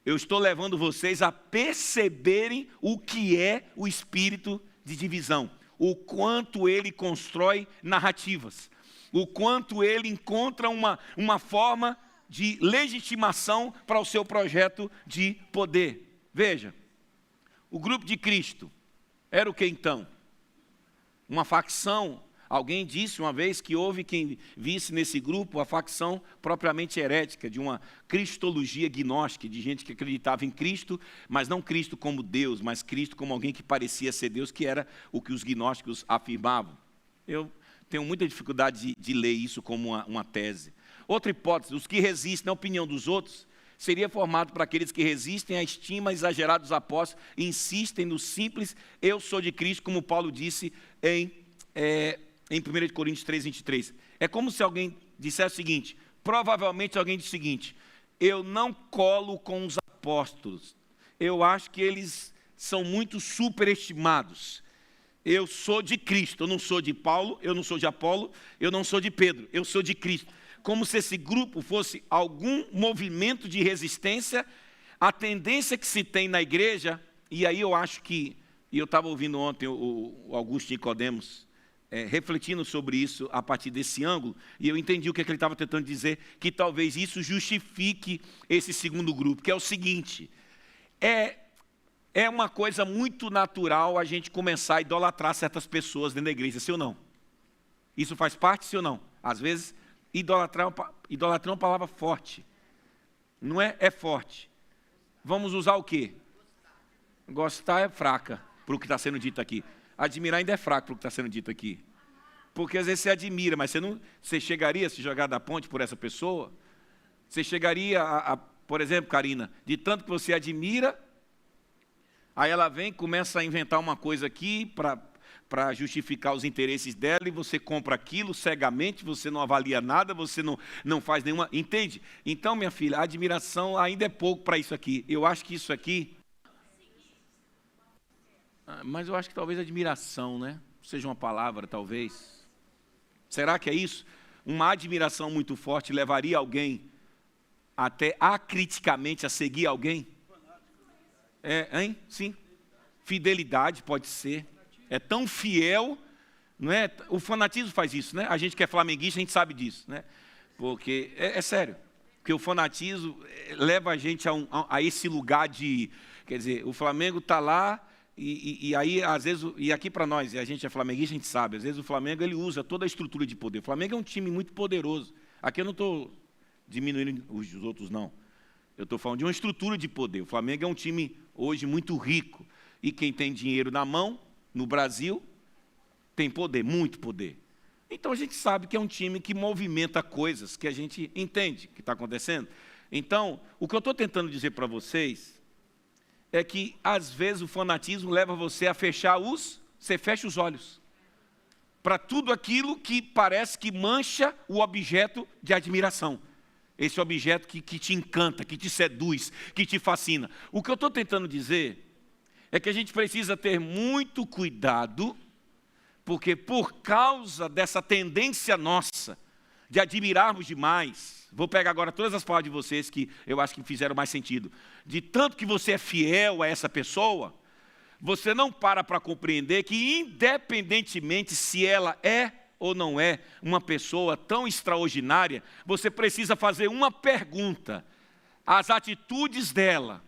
Eu estou levando vocês a perceberem o que é o espírito de divisão. O quanto ele constrói narrativas. O quanto ele encontra uma forma de legitimação para o seu projeto de poder. Veja, o grupo de Cristo era o que então? Uma facção. Alguém disse uma vez que houve quem visse nesse grupo a facção propriamente herética, de uma cristologia gnóstica, de gente que acreditava em Cristo, mas não Cristo como Deus, mas Cristo como alguém que parecia ser Deus, que era o que os gnósticos afirmavam. Eu tenho muita dificuldade de ler isso como uma tese. Outra hipótese, os que resistem à opinião dos outros, seria formado por aqueles que resistem à estima exagerada dos apóstolos e insistem no simples eu sou de Cristo, como Paulo disse em 1 Coríntios 3, 23. É como se alguém dissesse o seguinte, provavelmente alguém disse o seguinte, eu não colo com os apóstolos, eu acho que eles são muito superestimados. Eu sou de Cristo, eu não sou de Paulo, eu não sou de Apolo, eu não sou de Pedro, eu sou de Cristo. Como se esse grupo fosse algum movimento de resistência à tendência que se tem na igreja, e aí eu acho que, e eu estava ouvindo ontem o Augusto Nicodemos, refletindo sobre isso a partir desse ângulo, e eu entendi o que ele estava tentando dizer, que talvez isso justifique esse segundo grupo, que é o seguinte, é uma coisa muito natural a gente começar a idolatrar certas pessoas dentro da igreja, sim ou não? Isso faz parte, sim ou não? Às vezes, idolatrar é uma palavra forte, não é forte. Vamos usar o quê? Gostar é fraca, para o que está sendo dito aqui. Admirar ainda é fraco para o que está sendo dito aqui. Porque às vezes você admira, mas você chegaria a se jogar da ponte por essa pessoa? Você chegaria por exemplo, Karina, de tanto que você admira, aí ela vem e começa a inventar uma coisa aqui para justificar os interesses dela, e você compra aquilo cegamente, você não avalia nada, você não faz nenhuma... Entende? Então, minha filha, a admiração ainda é pouco para isso aqui. Eu acho que isso aqui... Mas eu acho que talvez admiração, né? seja uma palavra, talvez. Será que é isso? Uma admiração muito forte levaria alguém até acriticamente a seguir alguém? Hein? Sim. Fidelidade pode ser. É tão fiel, não é? O fanatismo faz isso, né? A gente que é flamenguista, a gente sabe disso, né? Porque, é sério, porque o fanatismo leva a gente a esse lugar de, quer dizer, o Flamengo está lá, e aí, às vezes, e aqui para nós, e a gente é flamenguista, a gente sabe, às vezes o Flamengo ele usa toda a estrutura de poder. O Flamengo é um time muito poderoso. Aqui eu não estou diminuindo os outros, não. Eu estou falando de uma estrutura de poder. O Flamengo é um time hoje muito rico. E quem tem dinheiro na mão, no Brasil, tem poder, muito poder. Então a gente sabe que é um time que movimenta coisas que a gente entende que está acontecendo. Então, o que eu estou tentando dizer para vocês é que, às vezes, o fanatismo leva você a você fecha os olhos para tudo aquilo que parece que mancha o objeto de admiração. Esse objeto que te encanta, que te seduz, que te fascina. O que eu estou tentando dizer é que a gente precisa ter muito cuidado, porque por causa dessa tendência nossa de admirarmos demais, vou pegar agora todas as palavras de vocês que eu acho que fizeram mais sentido, de tanto que você é fiel a essa pessoa, você não para compreender que independentemente se ela é ou não é uma pessoa tão extraordinária, você precisa fazer uma pergunta: as atitudes dela,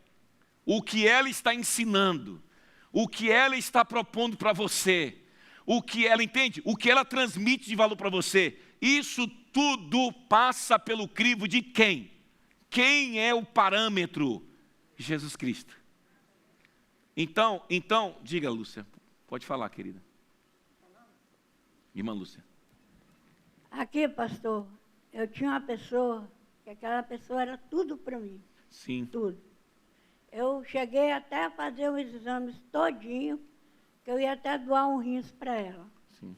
o que ela está ensinando, o que ela está propondo para você, o que ela entende, o que ela transmite de valor para você, isso tudo passa pelo crivo de quem? Quem é o parâmetro? Jesus Cristo. Então, diga, Lúcia, pode falar, querida. Irmã Lúcia. Aqui, pastor, eu tinha uma pessoa, que aquela pessoa era tudo para mim. Sim. Tudo. Eu cheguei até a fazer os exames todinho, que eu ia até doar um rins para ela. Sim.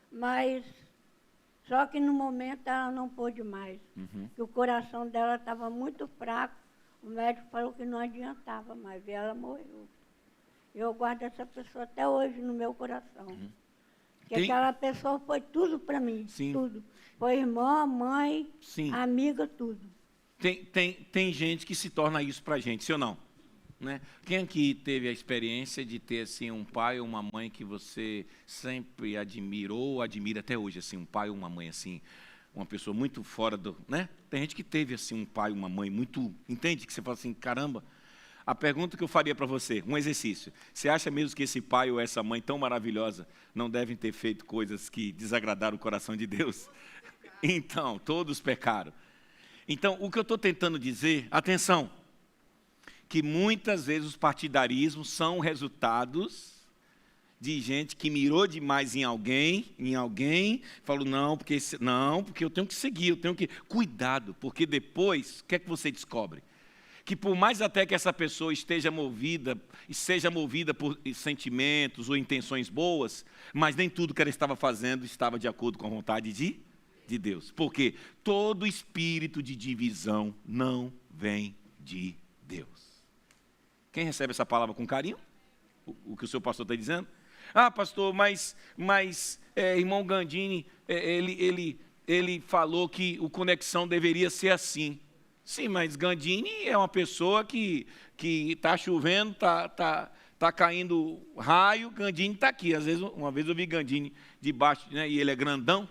Mas, só que no momento ela não pôde mais. Que o coração dela estava muito fraco. O médico falou que não adiantava mais, e ela morreu. Eu guardo essa pessoa até hoje no meu coração. Porque aquela pessoa foi tudo para mim, Sim. tudo. Foi irmã, mãe, Sim. amiga, tudo. Tem gente que se torna isso para a gente, sim ou não? Né? Quem aqui teve a experiência de ter assim, um pai ou uma mãe que você sempre admirou ou admira até hoje? Assim, um pai ou uma mãe assim, uma pessoa muito fora do... Né? Tem gente que teve assim, um pai ou uma mãe muito... Entende? Que você fala assim, caramba... A pergunta que eu faria para você, um exercício. Você acha mesmo que esse pai ou essa mãe tão maravilhosa não devem ter feito coisas que desagradaram o coração de Deus? Então, todos pecaram. Então, o que eu estou tentando dizer, atenção, que muitas vezes os partidarismos são resultados de gente que mirou demais em alguém, falou, não, porque eu tenho que seguir, eu tenho que... Cuidado, porque depois, o que é que você descobre? Que por mais até que essa pessoa seja movida por sentimentos ou intenções boas, mas nem tudo que ela estava fazendo estava de acordo com a vontade de Deus. Porque todo espírito de divisão não vem de Deus. Quem recebe essa palavra com carinho? O que o seu pastor está dizendo? Ah, pastor, mas irmão Gandini, ele falou que o Conexão deveria ser assim. Sim, mas Gandini é uma pessoa que está chovendo, está caindo raio, Gandini está aqui. Às vezes, uma vez eu vi Gandini debaixo, né, e ele é grandão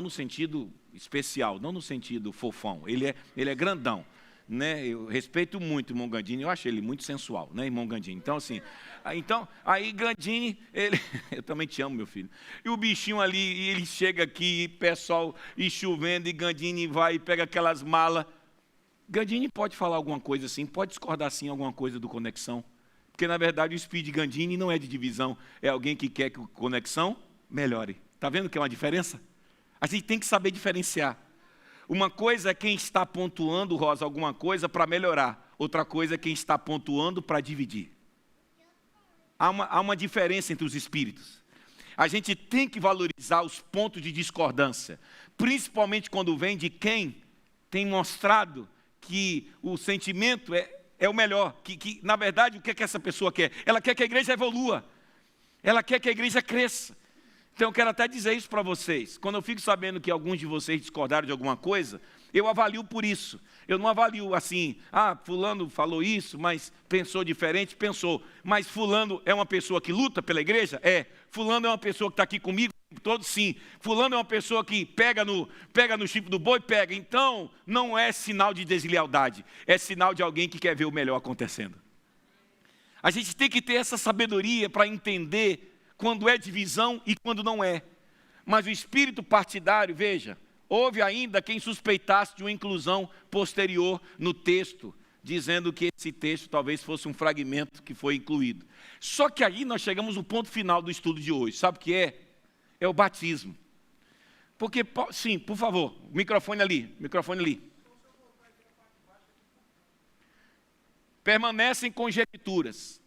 no sentido especial, não no sentido fofão, ele é grandão. Né? Eu respeito muito o irmão Gandini, eu acho ele muito sensual, né, irmão Gandini? Então, assim, aí Gandini, eu também te amo, meu filho. E o bichinho ali, e ele chega aqui, pessoal, e chovendo, e Gandini vai e pega aquelas malas. Gandini pode falar alguma coisa assim, pode discordar sim alguma coisa do Conexão, porque na verdade o espírito de Gandini não é de divisão, é alguém que quer que o Conexão melhore. Está vendo que é uma diferença? A gente tem que saber diferenciar. Uma coisa é quem está pontuando, Rosa, alguma coisa para melhorar. Outra coisa é quem está pontuando para dividir. Há uma diferença entre os espíritos. A gente tem que valorizar os pontos de discordância, principalmente quando vem de quem tem mostrado que o sentimento é o melhor. Que, na verdade, o que é que essa pessoa quer? Ela quer que a igreja evolua. Ela quer que a igreja cresça. Então eu quero até dizer isso para vocês. Quando eu fico sabendo que alguns de vocês discordaram de alguma coisa, eu avalio por isso. Eu não avalio assim, fulano falou isso, mas pensou diferente, pensou. Mas fulano é uma pessoa que luta pela igreja? É. Fulano é uma pessoa que está aqui comigo o tempo todo? Sim. Fulano é uma pessoa que pega no chifre do boi? Pega. Então, não é sinal de deslealdade. É sinal de alguém que quer ver o melhor acontecendo. A gente tem que ter essa sabedoria para entender quando é divisão e quando não é. Mas o espírito partidário, veja, houve ainda quem suspeitasse de uma inclusão posterior no texto, dizendo que esse texto talvez fosse um fragmento que foi incluído. Só que aí nós chegamos no ponto final do estudo de hoje. Sabe o que é? É o batismo. Porque, sim, por favor, microfone ali. Permanecem conjecturas.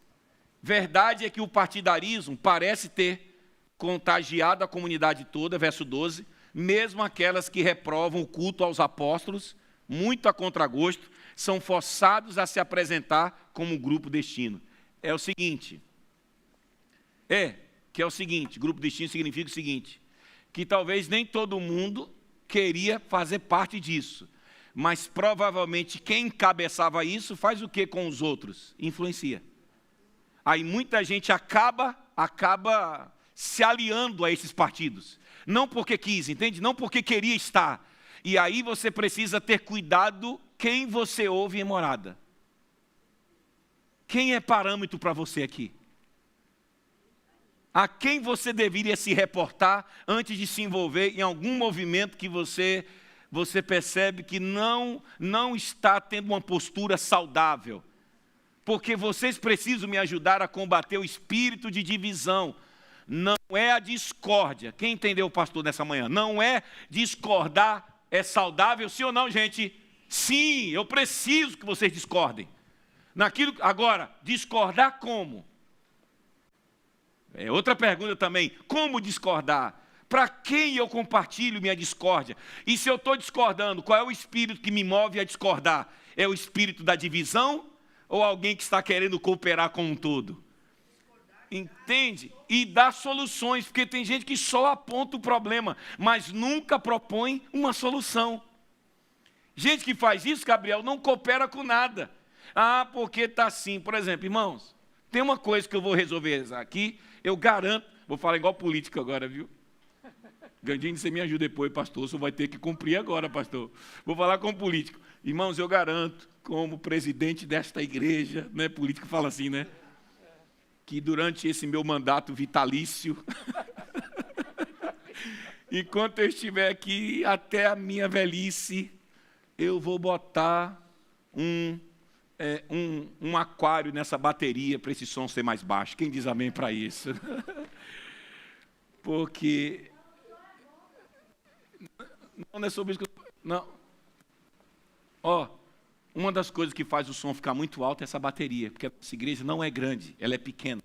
Verdade é que o partidarismo parece ter contagiado a comunidade toda, verso 12, mesmo aquelas que reprovam o culto aos apóstolos, muito a contragosto, são forçados a se apresentar como grupo destino. É o seguinte, grupo destino significa o seguinte, que talvez nem todo mundo queria fazer parte disso, mas provavelmente quem encabeçava isso faz o que com os outros? Influencia. Aí muita gente acaba se aliando a esses partidos. Não porque quis, entende? Não porque queria estar. E aí você precisa ter cuidado quem você ouve em morada. Quem é parâmetro para você aqui? A quem você deveria se reportar antes de se envolver em algum movimento que você percebe que não está tendo uma postura saudável? Porque vocês precisam me ajudar a combater o espírito de divisão. Não é a discórdia. Quem entendeu o pastor nessa manhã? Não é discordar, é saudável, sim ou não, gente? Sim, eu preciso que vocês discordem. Agora, discordar como? É outra pergunta também. Como discordar? Para quem eu compartilho minha discórdia? E se eu estou discordando, qual é o espírito que me move a discordar? É o espírito da divisão? Ou alguém que está querendo cooperar com um todo? Entende? E dá soluções, porque tem gente que só aponta o problema, mas nunca propõe uma solução. Gente que faz isso, Gabriel, não coopera com nada. Porque está assim. Por exemplo, irmãos, tem uma coisa que eu vou resolver aqui, eu garanto, vou falar igual político agora, viu? Gandinho, você me ajuda depois, pastor, você vai ter que cumprir agora, pastor. Vou falar com político. Irmãos, eu garanto, como presidente desta igreja, né, político fala assim, né? Que durante esse meu mandato vitalício, enquanto eu estiver aqui até a minha velhice, eu vou botar um aquário nessa bateria para esse som ser mais baixo. Quem diz amém para isso? Porque... Não é sobre isso que eu... Não. Uma das coisas que faz o som ficar muito alto é essa bateria, porque a nossa igreja não é grande, ela é pequena.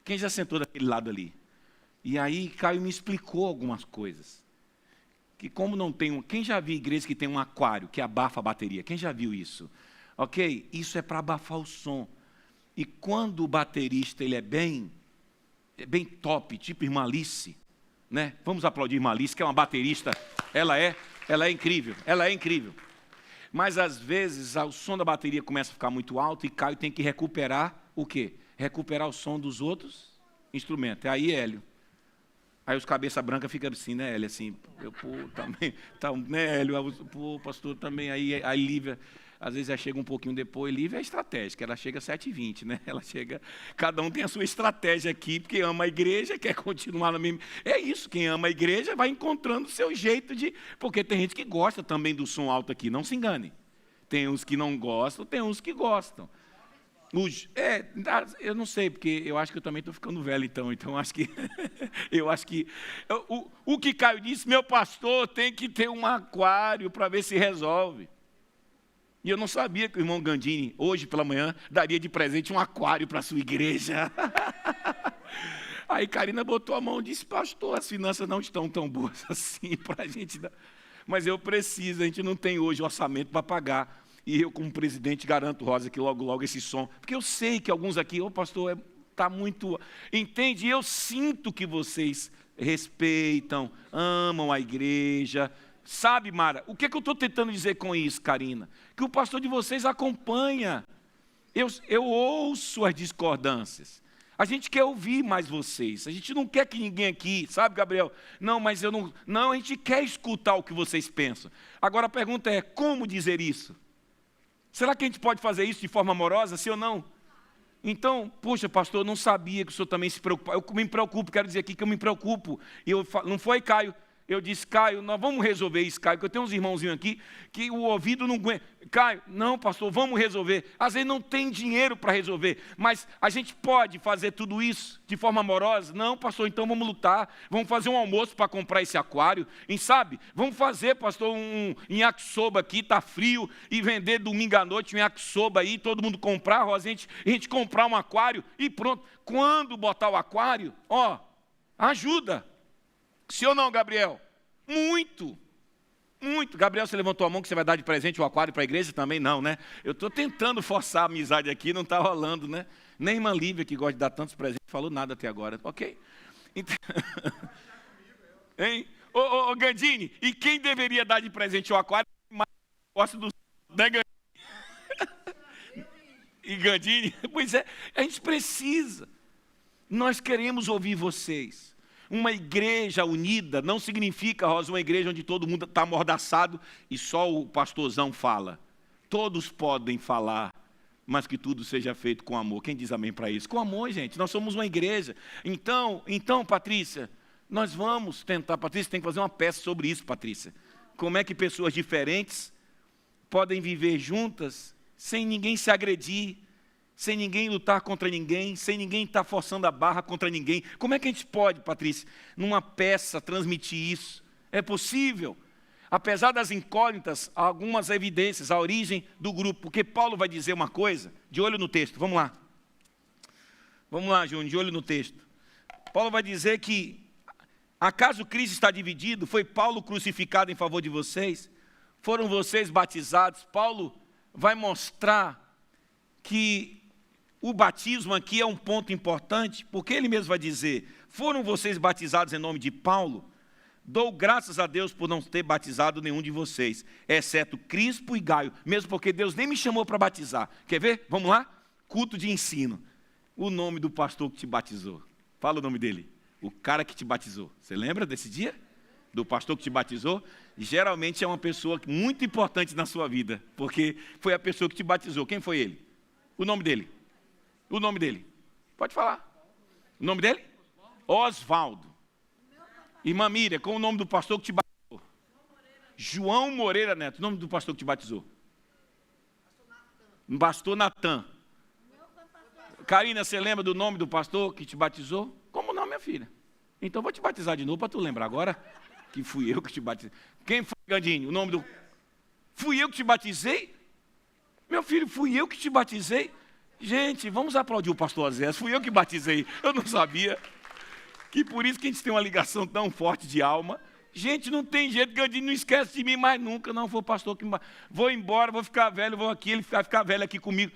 Quem já sentou daquele lado ali? E aí Caio me explicou algumas coisas. Que como não tem quem já viu igreja que tem um aquário que abafa a bateria? Quem já viu isso? Ok? Isso é para abafar o som. E quando o baterista ele é bem top, tipo Irmã Alice, né? Vamos aplaudir Irmã Alice, que é uma baterista, ela é incrível. Mas às vezes o som da bateria começa a ficar muito alto e Caio tem que recuperar o quê? Recuperar o som dos outros instrumentos. Aí Hélio. Aí os cabeça branca ficam assim, né, Hélio? Assim, também, né, Hélio? Pastor, também. Aí Lívia, às vezes ela chega um pouquinho depois. Lívia é estratégica, ela chega às 7h20, né? Cada um tem a sua estratégia aqui, porque ama a igreja, quer continuar no mesmo. É isso, quem ama a igreja vai encontrando o seu jeito de... Porque tem gente que gosta também do som alto aqui, não se engane. Tem uns que não gostam, tem uns que gostam. Eu não sei, porque eu acho que eu também estou ficando velho, então acho que... O que Caio disse, meu pastor tem que ter um aquário para ver se resolve. E eu não sabia que o irmão Gandini, hoje pela manhã, daria de presente um aquário para a sua igreja. Aí Karina botou a mão e disse, pastor, as finanças não estão tão boas assim para a gente dar. Mas eu preciso, a gente não tem hoje orçamento para pagar. E eu, como presidente, garanto, Rosa, que logo, logo esse som... Porque eu sei que alguns aqui, pastor, está muito... Entende? Eu sinto que vocês respeitam, amam a igreja. Sabe, Mara, o que eu estou tentando dizer com isso, Karina? Que o pastor de vocês acompanha. Eu ouço as discordâncias. A gente quer ouvir mais vocês. A gente não quer que ninguém aqui, sabe, Gabriel? Não, mas eu não... Não, a gente quer escutar o que vocês pensam. Agora a pergunta é, como dizer isso? Será que a gente pode fazer isso de forma amorosa, sim ou não? Então, poxa, pastor, eu não sabia que o senhor também se preocupa. Eu me preocupo, quero dizer aqui que eu me preocupo. Não foi, Caio? Eu disse, Caio, nós vamos resolver isso, Caio, porque eu tenho uns irmãozinhos aqui que o ouvido não aguenta. Caio, não, pastor, vamos resolver. Às vezes não tem dinheiro para resolver, mas a gente pode fazer tudo isso de forma amorosa? Não, pastor, então vamos lutar. Vamos fazer um almoço para comprar esse aquário. E sabe, vamos fazer, pastor, um yakisoba aqui, está frio, e vender domingo à noite um yakisoba aí, todo mundo comprar, Rosa, a gente comprar um aquário e pronto. Quando botar o aquário, ajuda. Sim ou não, Gabriel? Muito. Muito. Gabriel, você levantou a mão que você vai dar de presente o aquário para a igreja? Também não, né? Eu estou tentando forçar a amizade aqui, não está rolando, né? Nem a irmã Lívia, que gosta de dar tantos presentes, falou nada até agora. Ok? Então... Hein? Ô, Gandini, e quem deveria dar de presente o aquário? Mais gosta do... Né, Gandini? E Gandini? Pois é, a gente precisa. Nós queremos ouvir vocês. Uma igreja unida não significa, Rosa, uma igreja onde todo mundo está amordaçado e só o pastorzão fala. Todos podem falar, mas que tudo seja feito com amor. Quem diz amém para isso? Com amor, gente. Nós somos uma igreja. Então, Patrícia, nós vamos tentar. Patrícia, tem que fazer uma peça sobre isso, Patrícia. Como é que pessoas diferentes podem viver juntas sem ninguém se agredir, sem ninguém lutar contra ninguém, sem ninguém estar forçando a barra contra ninguém. Como é que a gente pode, Patrícia, numa peça, transmitir isso? É possível. Apesar das incógnitas, há algumas evidências, a origem do grupo. Porque Paulo vai dizer uma coisa, de olho no texto, vamos lá. Vamos lá, Júnior, de olho no texto. Paulo vai dizer que, acaso Cristo está dividido? Foi Paulo crucificado em favor de vocês? Foram vocês batizados? Paulo vai mostrar que o batismo aqui é um ponto importante, porque ele mesmo vai dizer, foram vocês batizados em nome de Paulo? Dou graças a Deus por não ter batizado nenhum de vocês, exceto Crispo e Gaio, mesmo porque Deus nem me chamou para batizar. Quer ver? Vamos lá? Culto de ensino. O nome do pastor que te batizou. Fala o nome dele. O cara que te batizou. Você lembra desse dia? Do pastor que te batizou? Geralmente é uma pessoa muito importante na sua vida, porque foi a pessoa que te batizou. Quem foi ele? O nome dele. O nome dele. Pode falar. O nome dele? Osvaldo. Irmã Miriam, qual o nome do pastor que te batizou? João Moreira Neto. O nome do pastor que te batizou? Pastor Natan. Karina, você lembra do nome do pastor que te batizou? Como não, minha filha? Então vou te batizar de novo para tu lembrar agora que fui eu que te batizei. Quem foi, Gandinho? O nome do... Fui eu que te batizei? Meu filho, fui eu que te batizei? Gente, vamos aplaudir o pastor Azés. Fui eu que batizei. Eu não sabia. Que por isso que a gente tem uma ligação tão forte de alma. Gente, não tem jeito, Gandinho não esquece de mim mais nunca. Não, foi o pastor que me batizou. Vou embora, vou ficar velho, vou aqui, ele vai ficar velho aqui comigo.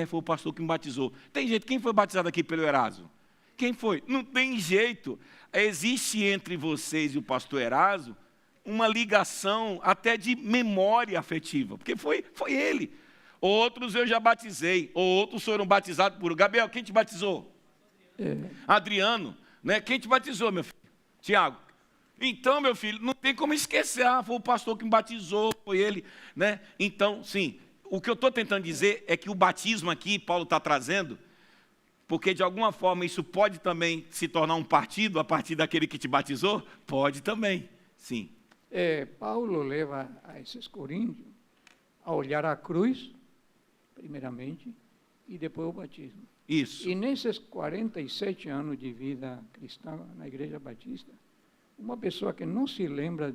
Foi o pastor que me batizou. Tem jeito, quem foi batizado aqui pelo Eraso? Quem foi? Não tem jeito. Existe entre vocês e o pastor Eraso uma ligação até de memória afetiva. Porque foi ele. Outros eu já batizei, outros foram batizados por... Gabriel, quem te batizou? Adriano, né? Quem te batizou, meu filho? Tiago. Então, meu filho, não tem como esquecer, foi o pastor que me batizou, foi ele, né? Então, sim, o que eu estou tentando dizer é que o batismo aqui, Paulo está trazendo, porque de alguma forma isso pode também se tornar um partido a partir daquele que te batizou? Pode também, sim. Paulo leva a esses coríntios a olhar a cruz, primeiramente, e depois o batismo. Isso. E nesses 47 anos de vida cristã na Igreja Batista, uma pessoa que não se lembra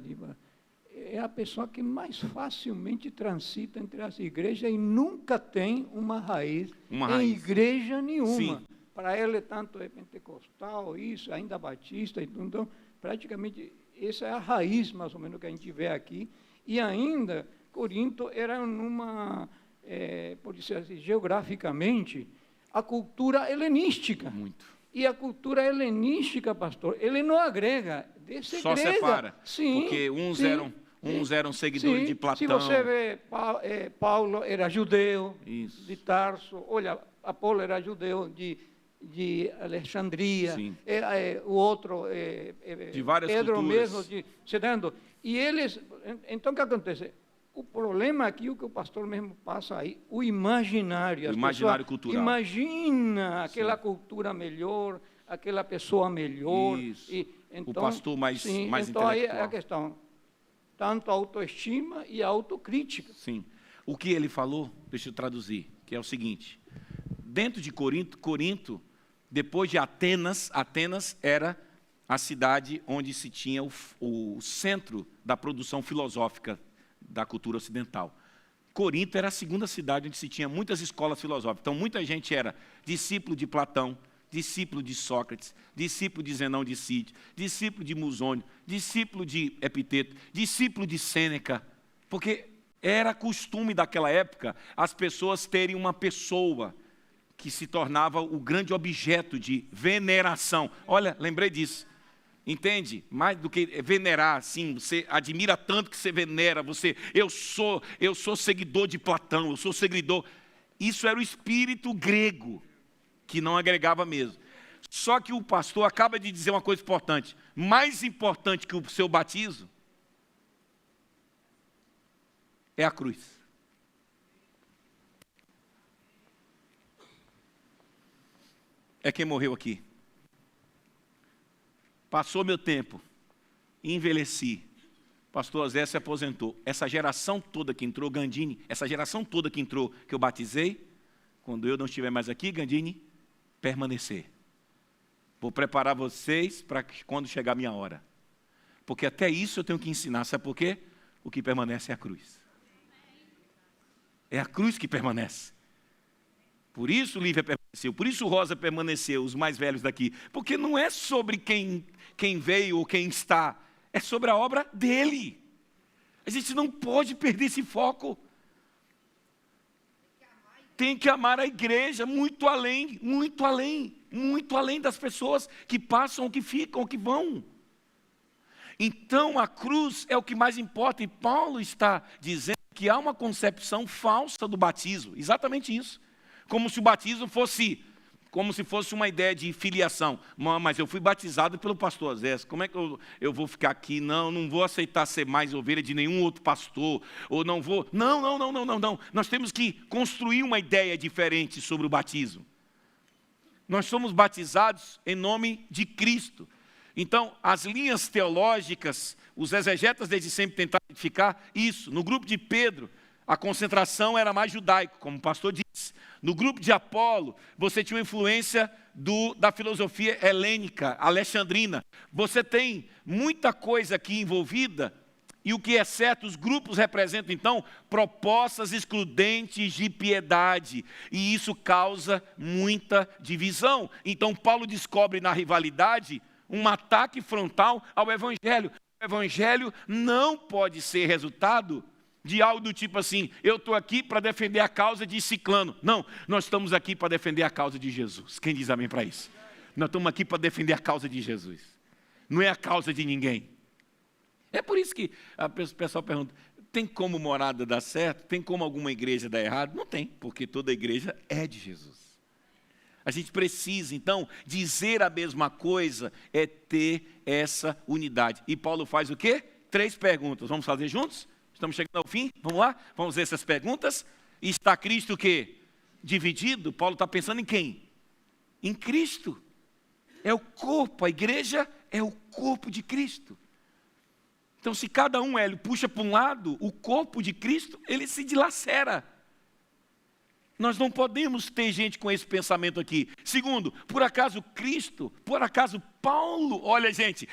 é a pessoa que mais facilmente transita entre as igrejas e nunca tem uma raiz em igreja nenhuma. Sim. Para ela, tanto é pentecostal, isso, ainda batista, e tudo. Então, praticamente, essa é a raiz, mais ou menos, que a gente vê aqui. E ainda, Corinto era numa... por dizer assim, geograficamente, a cultura helenística. Muito. E a cultura helenística, pastor, ele não agrega, desegrega. Só separa. Sim, Porque uns sim, eram seguidores sim. de Platão. Se você vê, Paulo era judeu, Isso. de Tarso. Olha, Apolo era judeu de Alexandria. Sim. O outro, De várias Pedro culturas. mesmo, Sedando. E eles, então o que acontece? O problema aqui, o que o pastor mesmo passa aí, o imaginário. O As imaginário pessoas cultural. Imagina aquela cultura melhor, aquela pessoa melhor. Isso. E, então, O pastor mais então aí é intelectual. a questão. Tanto a autoestima e a autocrítica. Sim. O que ele falou, deixa eu traduzir, que é o seguinte. Dentro de Corinto, depois de Atenas era a cidade onde se tinha o centro da produção filosófica da cultura ocidental. Corinto era a segunda cidade onde se tinha muitas escolas filosóficas. Então, muita gente era discípulo de Platão, discípulo de Sócrates, discípulo de Zenão de Cídio, discípulo de Musônio, discípulo de Epiteto, discípulo de Sêneca, porque era costume daquela época as pessoas terem uma pessoa que se tornava o grande objeto de veneração. Olha, lembrei disso. Entende? Mais do que venerar, assim, você admira tanto que você venera, eu sou seguidor de Platão, eu sou seguidor. Isso era o espírito grego, que não agregava mesmo. Só que o pastor acaba de dizer uma coisa importante, mais importante que o seu batismo, é a cruz. É quem morreu aqui. Passou meu tempo, envelheci, pastor Zé se aposentou. Essa geração toda que entrou, Gandini, essa geração toda que entrou, que eu batizei, quando eu não estiver mais aqui, Gandini, permanecer. Vou preparar vocês para quando chegar a minha hora. Porque até isso eu tenho que ensinar, sabe por quê? O que permanece é a cruz. É a cruz que permanece. Por isso Lívia permaneceu, por isso Rosa permaneceu, os mais velhos daqui. Porque não é sobre quem veio ou quem está, é sobre a obra dele. A gente não pode perder esse foco. Tem que amar a igreja muito além, muito além, muito além das pessoas que passam, ou que ficam, ou que vão. Então a cruz é o que mais importa, e Paulo está dizendo que há uma concepção falsa do batismo, exatamente isso. Como se o batismo fosse, como se fosse uma ideia de filiação. Mas eu fui batizado pelo pastor Zé, como é que eu vou ficar aqui? Não vou aceitar ser mais ovelha de nenhum outro pastor, ou não vou... Não. Nós temos que construir uma ideia diferente sobre o batismo. Nós somos batizados em nome de Cristo. Então, as linhas teológicas, os exegetas desde sempre tentaram identificar isso. No grupo de Pedro, a concentração era mais judaica, como o pastor disse. No grupo de Apolo, você tinha uma influência da filosofia helênica, alexandrina. Você tem muita coisa aqui envolvida, e o que é certo, os grupos representam, então, propostas excludentes de piedade, e isso causa muita divisão. Então, Paulo descobre na rivalidade um ataque frontal ao Evangelho. O Evangelho não pode ser resultado de algo do tipo assim, eu estou aqui para defender a causa de ciclano. Não, nós estamos aqui para defender a causa de Jesus. Quem diz amém para isso? Nós estamos aqui para defender a causa de Jesus. Não é a causa de ninguém. É por isso que o pessoal pergunta, tem como morada dar certo? Tem como alguma igreja dar errado? Não tem, porque toda igreja é de Jesus. A gente precisa, então, dizer a mesma coisa, é ter essa unidade. E Paulo faz o quê? 3 perguntas. Vamos fazer juntos? Estamos chegando ao fim? Vamos lá? Vamos ver essas perguntas. Está Cristo o quê? Dividido? Paulo está pensando em quem? Em Cristo. É o corpo, a igreja é o corpo de Cristo. Então, se cada um, Hélio, puxa para um lado, o corpo de Cristo, ele se dilacera. Nós não podemos ter gente com esse pensamento aqui. Segundo, por acaso Cristo, por acaso Paulo, olha gente,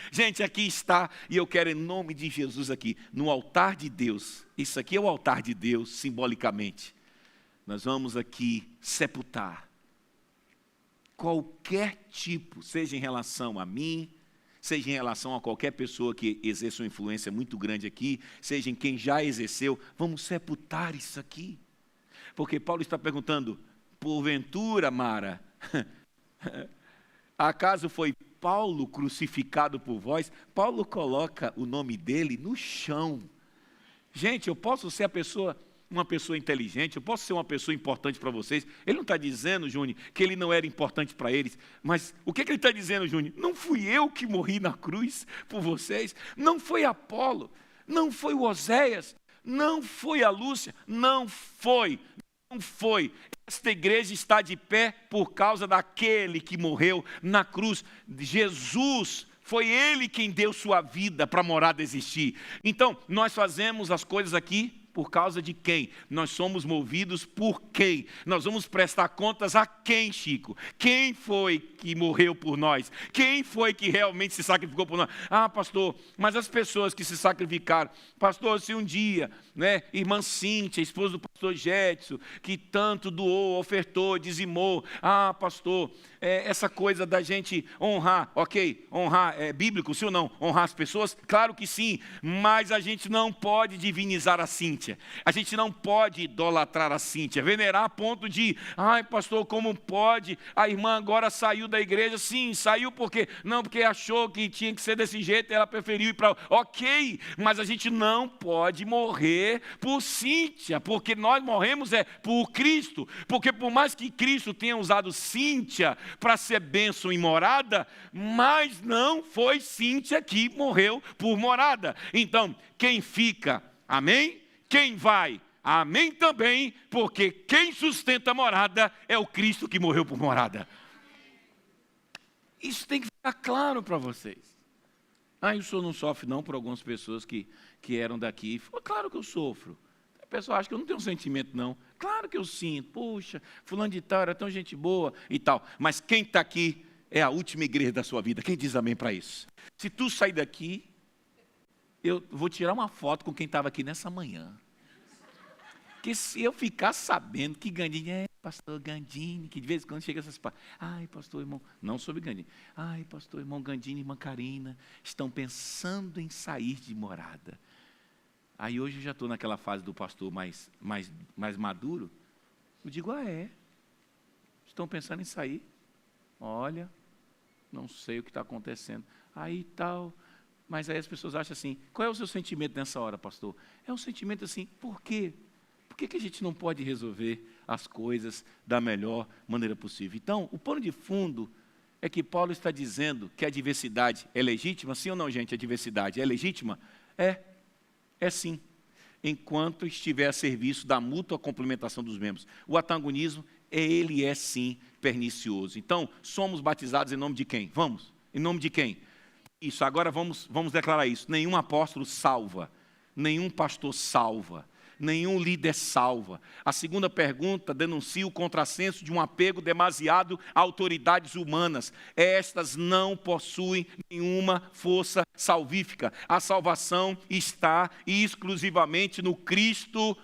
aqui está, e eu quero em nome de Jesus aqui, no altar de Deus, isso aqui é o altar de Deus, simbolicamente, nós vamos aqui sepultar qualquer tipo, seja em relação a mim, seja em relação a qualquer pessoa que exerça uma influência muito grande aqui, seja em quem já exerceu, vamos sepultar isso aqui. Porque Paulo está perguntando, porventura, Mara, acaso foi Paulo crucificado por vós? Paulo coloca o nome dele no chão. Gente, eu posso ser uma pessoa inteligente, eu posso ser uma pessoa importante para vocês. Ele não está dizendo, Júnior, que ele não era importante para eles. Mas o que ele está dizendo, Júnior? Não fui eu que morri na cruz por vocês. Não foi Apolo. Não foi o Oséias. Não foi a Lúcia. Não foi. Esta igreja está de pé por causa daquele que morreu na cruz. Jesus, foi Ele quem deu sua vida para a morada existir. Então, nós fazemos as coisas aqui por causa de quem? Nós somos movidos por quem? Nós vamos prestar contas a quem, Chico? Quem foi que morreu por nós? Quem foi que realmente se sacrificou por nós? Ah, pastor, mas as pessoas que se sacrificaram, pastor, se um dia, irmã Cíntia, esposa do pastor Jetson, que tanto doou, ofertou, dizimou, ah, pastor, essa coisa da gente honrar, ok, honrar é bíblico, sim ou não? Honrar as pessoas? Claro que sim, mas a gente não pode divinizar a Cíntia. A gente não pode idolatrar a Cíntia, venerar a ponto de, ai pastor, como pode? A irmã agora saiu da igreja. Sim, saiu porque? Não, porque achou que tinha que ser desse jeito, ela preferiu ir para... Ok, mas a gente não pode morrer por Cíntia, porque nós morremos por Cristo, porque por mais que Cristo tenha usado Cíntia para ser bênção e morada, mas não foi Cíntia que morreu por morada. Então, quem fica, amém? Quem vai, amém também, porque quem sustenta a morada é o Cristo que morreu por morada. Isso tem que ficar claro para vocês. Ah, o senhor não sofre não por algumas pessoas que eram daqui. Claro que eu sofro. A pessoa acha que eu não tenho um sentimento não. Claro que eu sinto. Puxa, fulano de tal era tão gente boa e tal. Mas quem está aqui é a última igreja da sua vida. Quem diz amém para isso? Se tu sair daqui, eu vou tirar uma foto com quem estava aqui nessa manhã. Porque se eu ficar sabendo que Gandini pastor Gandini, que de vez em quando chega essas palavras, ai, pastor, irmão, não sobre Gandini, ai, pastor, irmão Gandini e irmã Karina estão pensando em sair de morada. Aí hoje eu já estou naquela fase do pastor mais maduro, eu digo, estão pensando em sair? Olha, não sei o que está acontecendo. Aí tal... Mas aí as pessoas acham assim, qual é o seu sentimento nessa hora, pastor? É um sentimento assim, por quê? Por que a gente não pode resolver as coisas da melhor maneira possível? Então, o pano de fundo é que Paulo está dizendo que a diversidade é legítima, sim ou não, gente? A diversidade é legítima? É sim, enquanto estiver a serviço da mútua complementação dos membros. O antagonismo, ele é sim pernicioso. Então, somos batizados em nome de quem? Vamos, em nome de quem? Isso, agora vamos declarar isso. Nenhum apóstolo salva, nenhum pastor salva, nenhum líder salva. A segunda pergunta denuncia o contrassenso de um apego demasiado a autoridades humanas. Estas não possuem nenhuma força salvífica. A salvação está exclusivamente no Cristo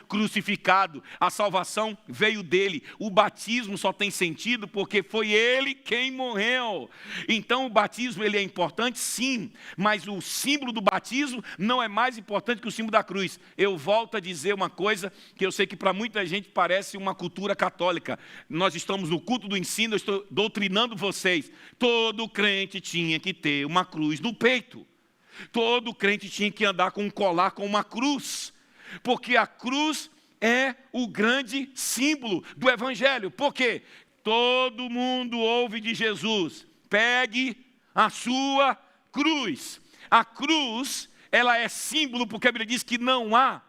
crucificado. A salvação veio dele. O batismo só tem sentido porque foi ele quem morreu. Então o batismo ele é importante, sim, mas o símbolo do batismo não é mais importante que o símbolo da cruz. Eu volto a dizer uma coisa que eu sei que para muita gente parece uma cultura católica. Nós estamos no culto do ensino, eu estou doutrinando vocês. Todo crente tinha que ter uma cruz no peito. Todo crente tinha que andar com um colar com uma cruz. Porque a cruz é o grande símbolo do evangelho. Por quê? Todo mundo ouve de Jesus. Pegue a sua cruz. A cruz, ela é símbolo porque a Bíblia diz que não há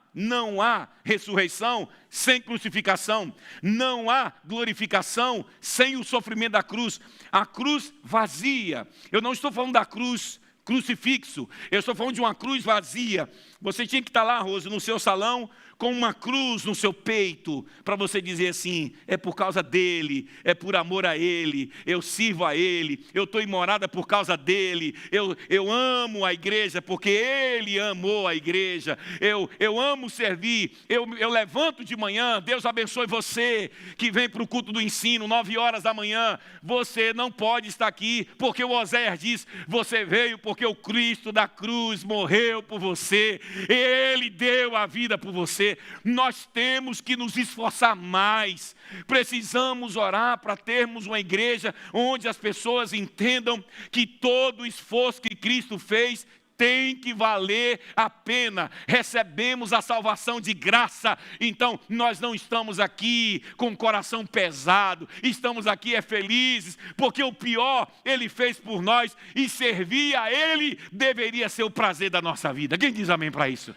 ressurreição sem crucificação. Não há glorificação sem o sofrimento da cruz. A cruz vazia. Eu não estou falando da cruz crucifixo. Eu estou falando de uma cruz vazia. Você tinha que estar lá, Rose, no seu salão, com uma cruz no seu peito, para você dizer assim, é por causa dele, é por amor a ele, eu sirvo a ele, eu estou em morada por causa dele, eu amo a igreja porque ele amou a igreja, eu amo servir, eu levanto de manhã, Deus abençoe você, que vem para o culto do ensino, 9 horas da manhã, você não pode estar aqui, porque o Oséias diz, você veio porque o Cristo da cruz morreu por você, Ele deu a vida por você. Nós temos que nos esforçar mais. Precisamos orar para termos uma igreja onde as pessoas entendam que todo o esforço que Cristo fez tem que valer a pena. Recebemos a salvação de graça, então nós não estamos aqui com o coração pesado, estamos aqui felizes, porque o pior Ele fez por nós, e servir a Ele deveria ser o prazer da nossa vida. Quem diz amém para isso?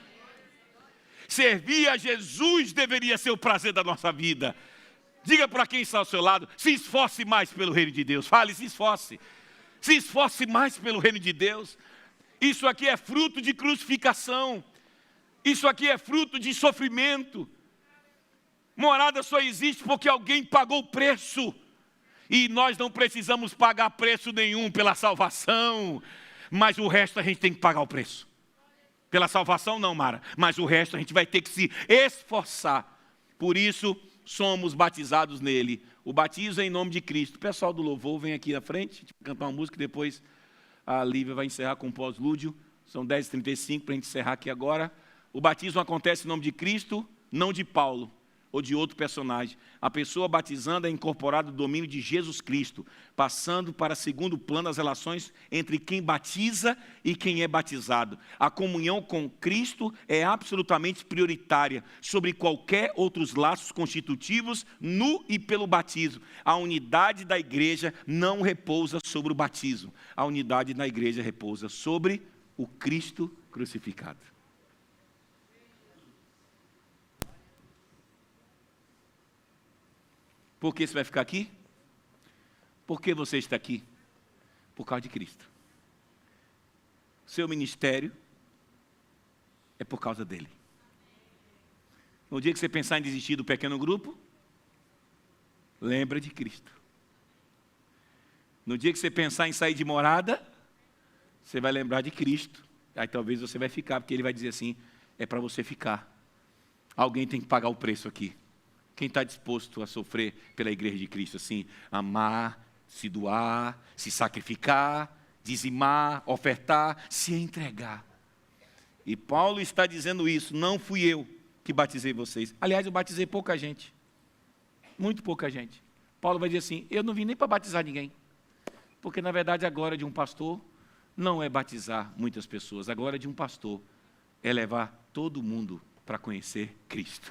Servir a Jesus deveria ser o prazer da nossa vida. Diga para quem está ao seu lado, se esforce mais pelo reino de Deus. Fale, se esforce mais pelo reino de Deus. Isso aqui é fruto de crucificação. Isso aqui é fruto de sofrimento. Morada só existe porque alguém pagou o preço. E nós não precisamos pagar preço nenhum pela salvação. Mas o resto a gente tem que pagar o preço. Pela salvação não, Mara. Mas o resto a gente vai ter que se esforçar. Por isso somos batizados nele. O batismo é em nome de Cristo. O pessoal do louvor vem aqui à frente. A gente vai cantar uma música e depois a Lívia vai encerrar com um pós-lúdio. São 10h35 para a gente encerrar aqui agora. O batismo acontece em nome de Cristo, não de Paulo ou de outro personagem. A pessoa batizando é incorporada no domínio de Jesus Cristo, passando para segundo plano as relações entre quem batiza e quem é batizado. A comunhão com Cristo é absolutamente prioritária sobre qualquer outros laços constitutivos no e pelo batismo. A unidade da igreja não repousa sobre o batismo. A unidade da igreja repousa sobre o Cristo crucificado. Por que você vai ficar aqui? Por que você está aqui? Por causa de Cristo. Seu ministério é por causa dele. No dia que você pensar em desistir do pequeno grupo, lembra de Cristo. No dia que você pensar em sair de morada, você vai lembrar de Cristo. Aí talvez você vai ficar, porque ele vai dizer assim, é para você ficar. Alguém tem que pagar o preço aqui. Quem está disposto a sofrer pela igreja de Cristo, assim, amar, se doar, se sacrificar, dizimar, ofertar, se entregar. E Paulo está dizendo isso, não fui eu que batizei vocês. Aliás, eu batizei pouca gente, muito pouca gente. Paulo vai dizer assim, eu não vim nem para batizar ninguém, porque na verdade a glória de um pastor não é batizar muitas pessoas, a glória de um pastor é levar todo mundo para conhecer Cristo.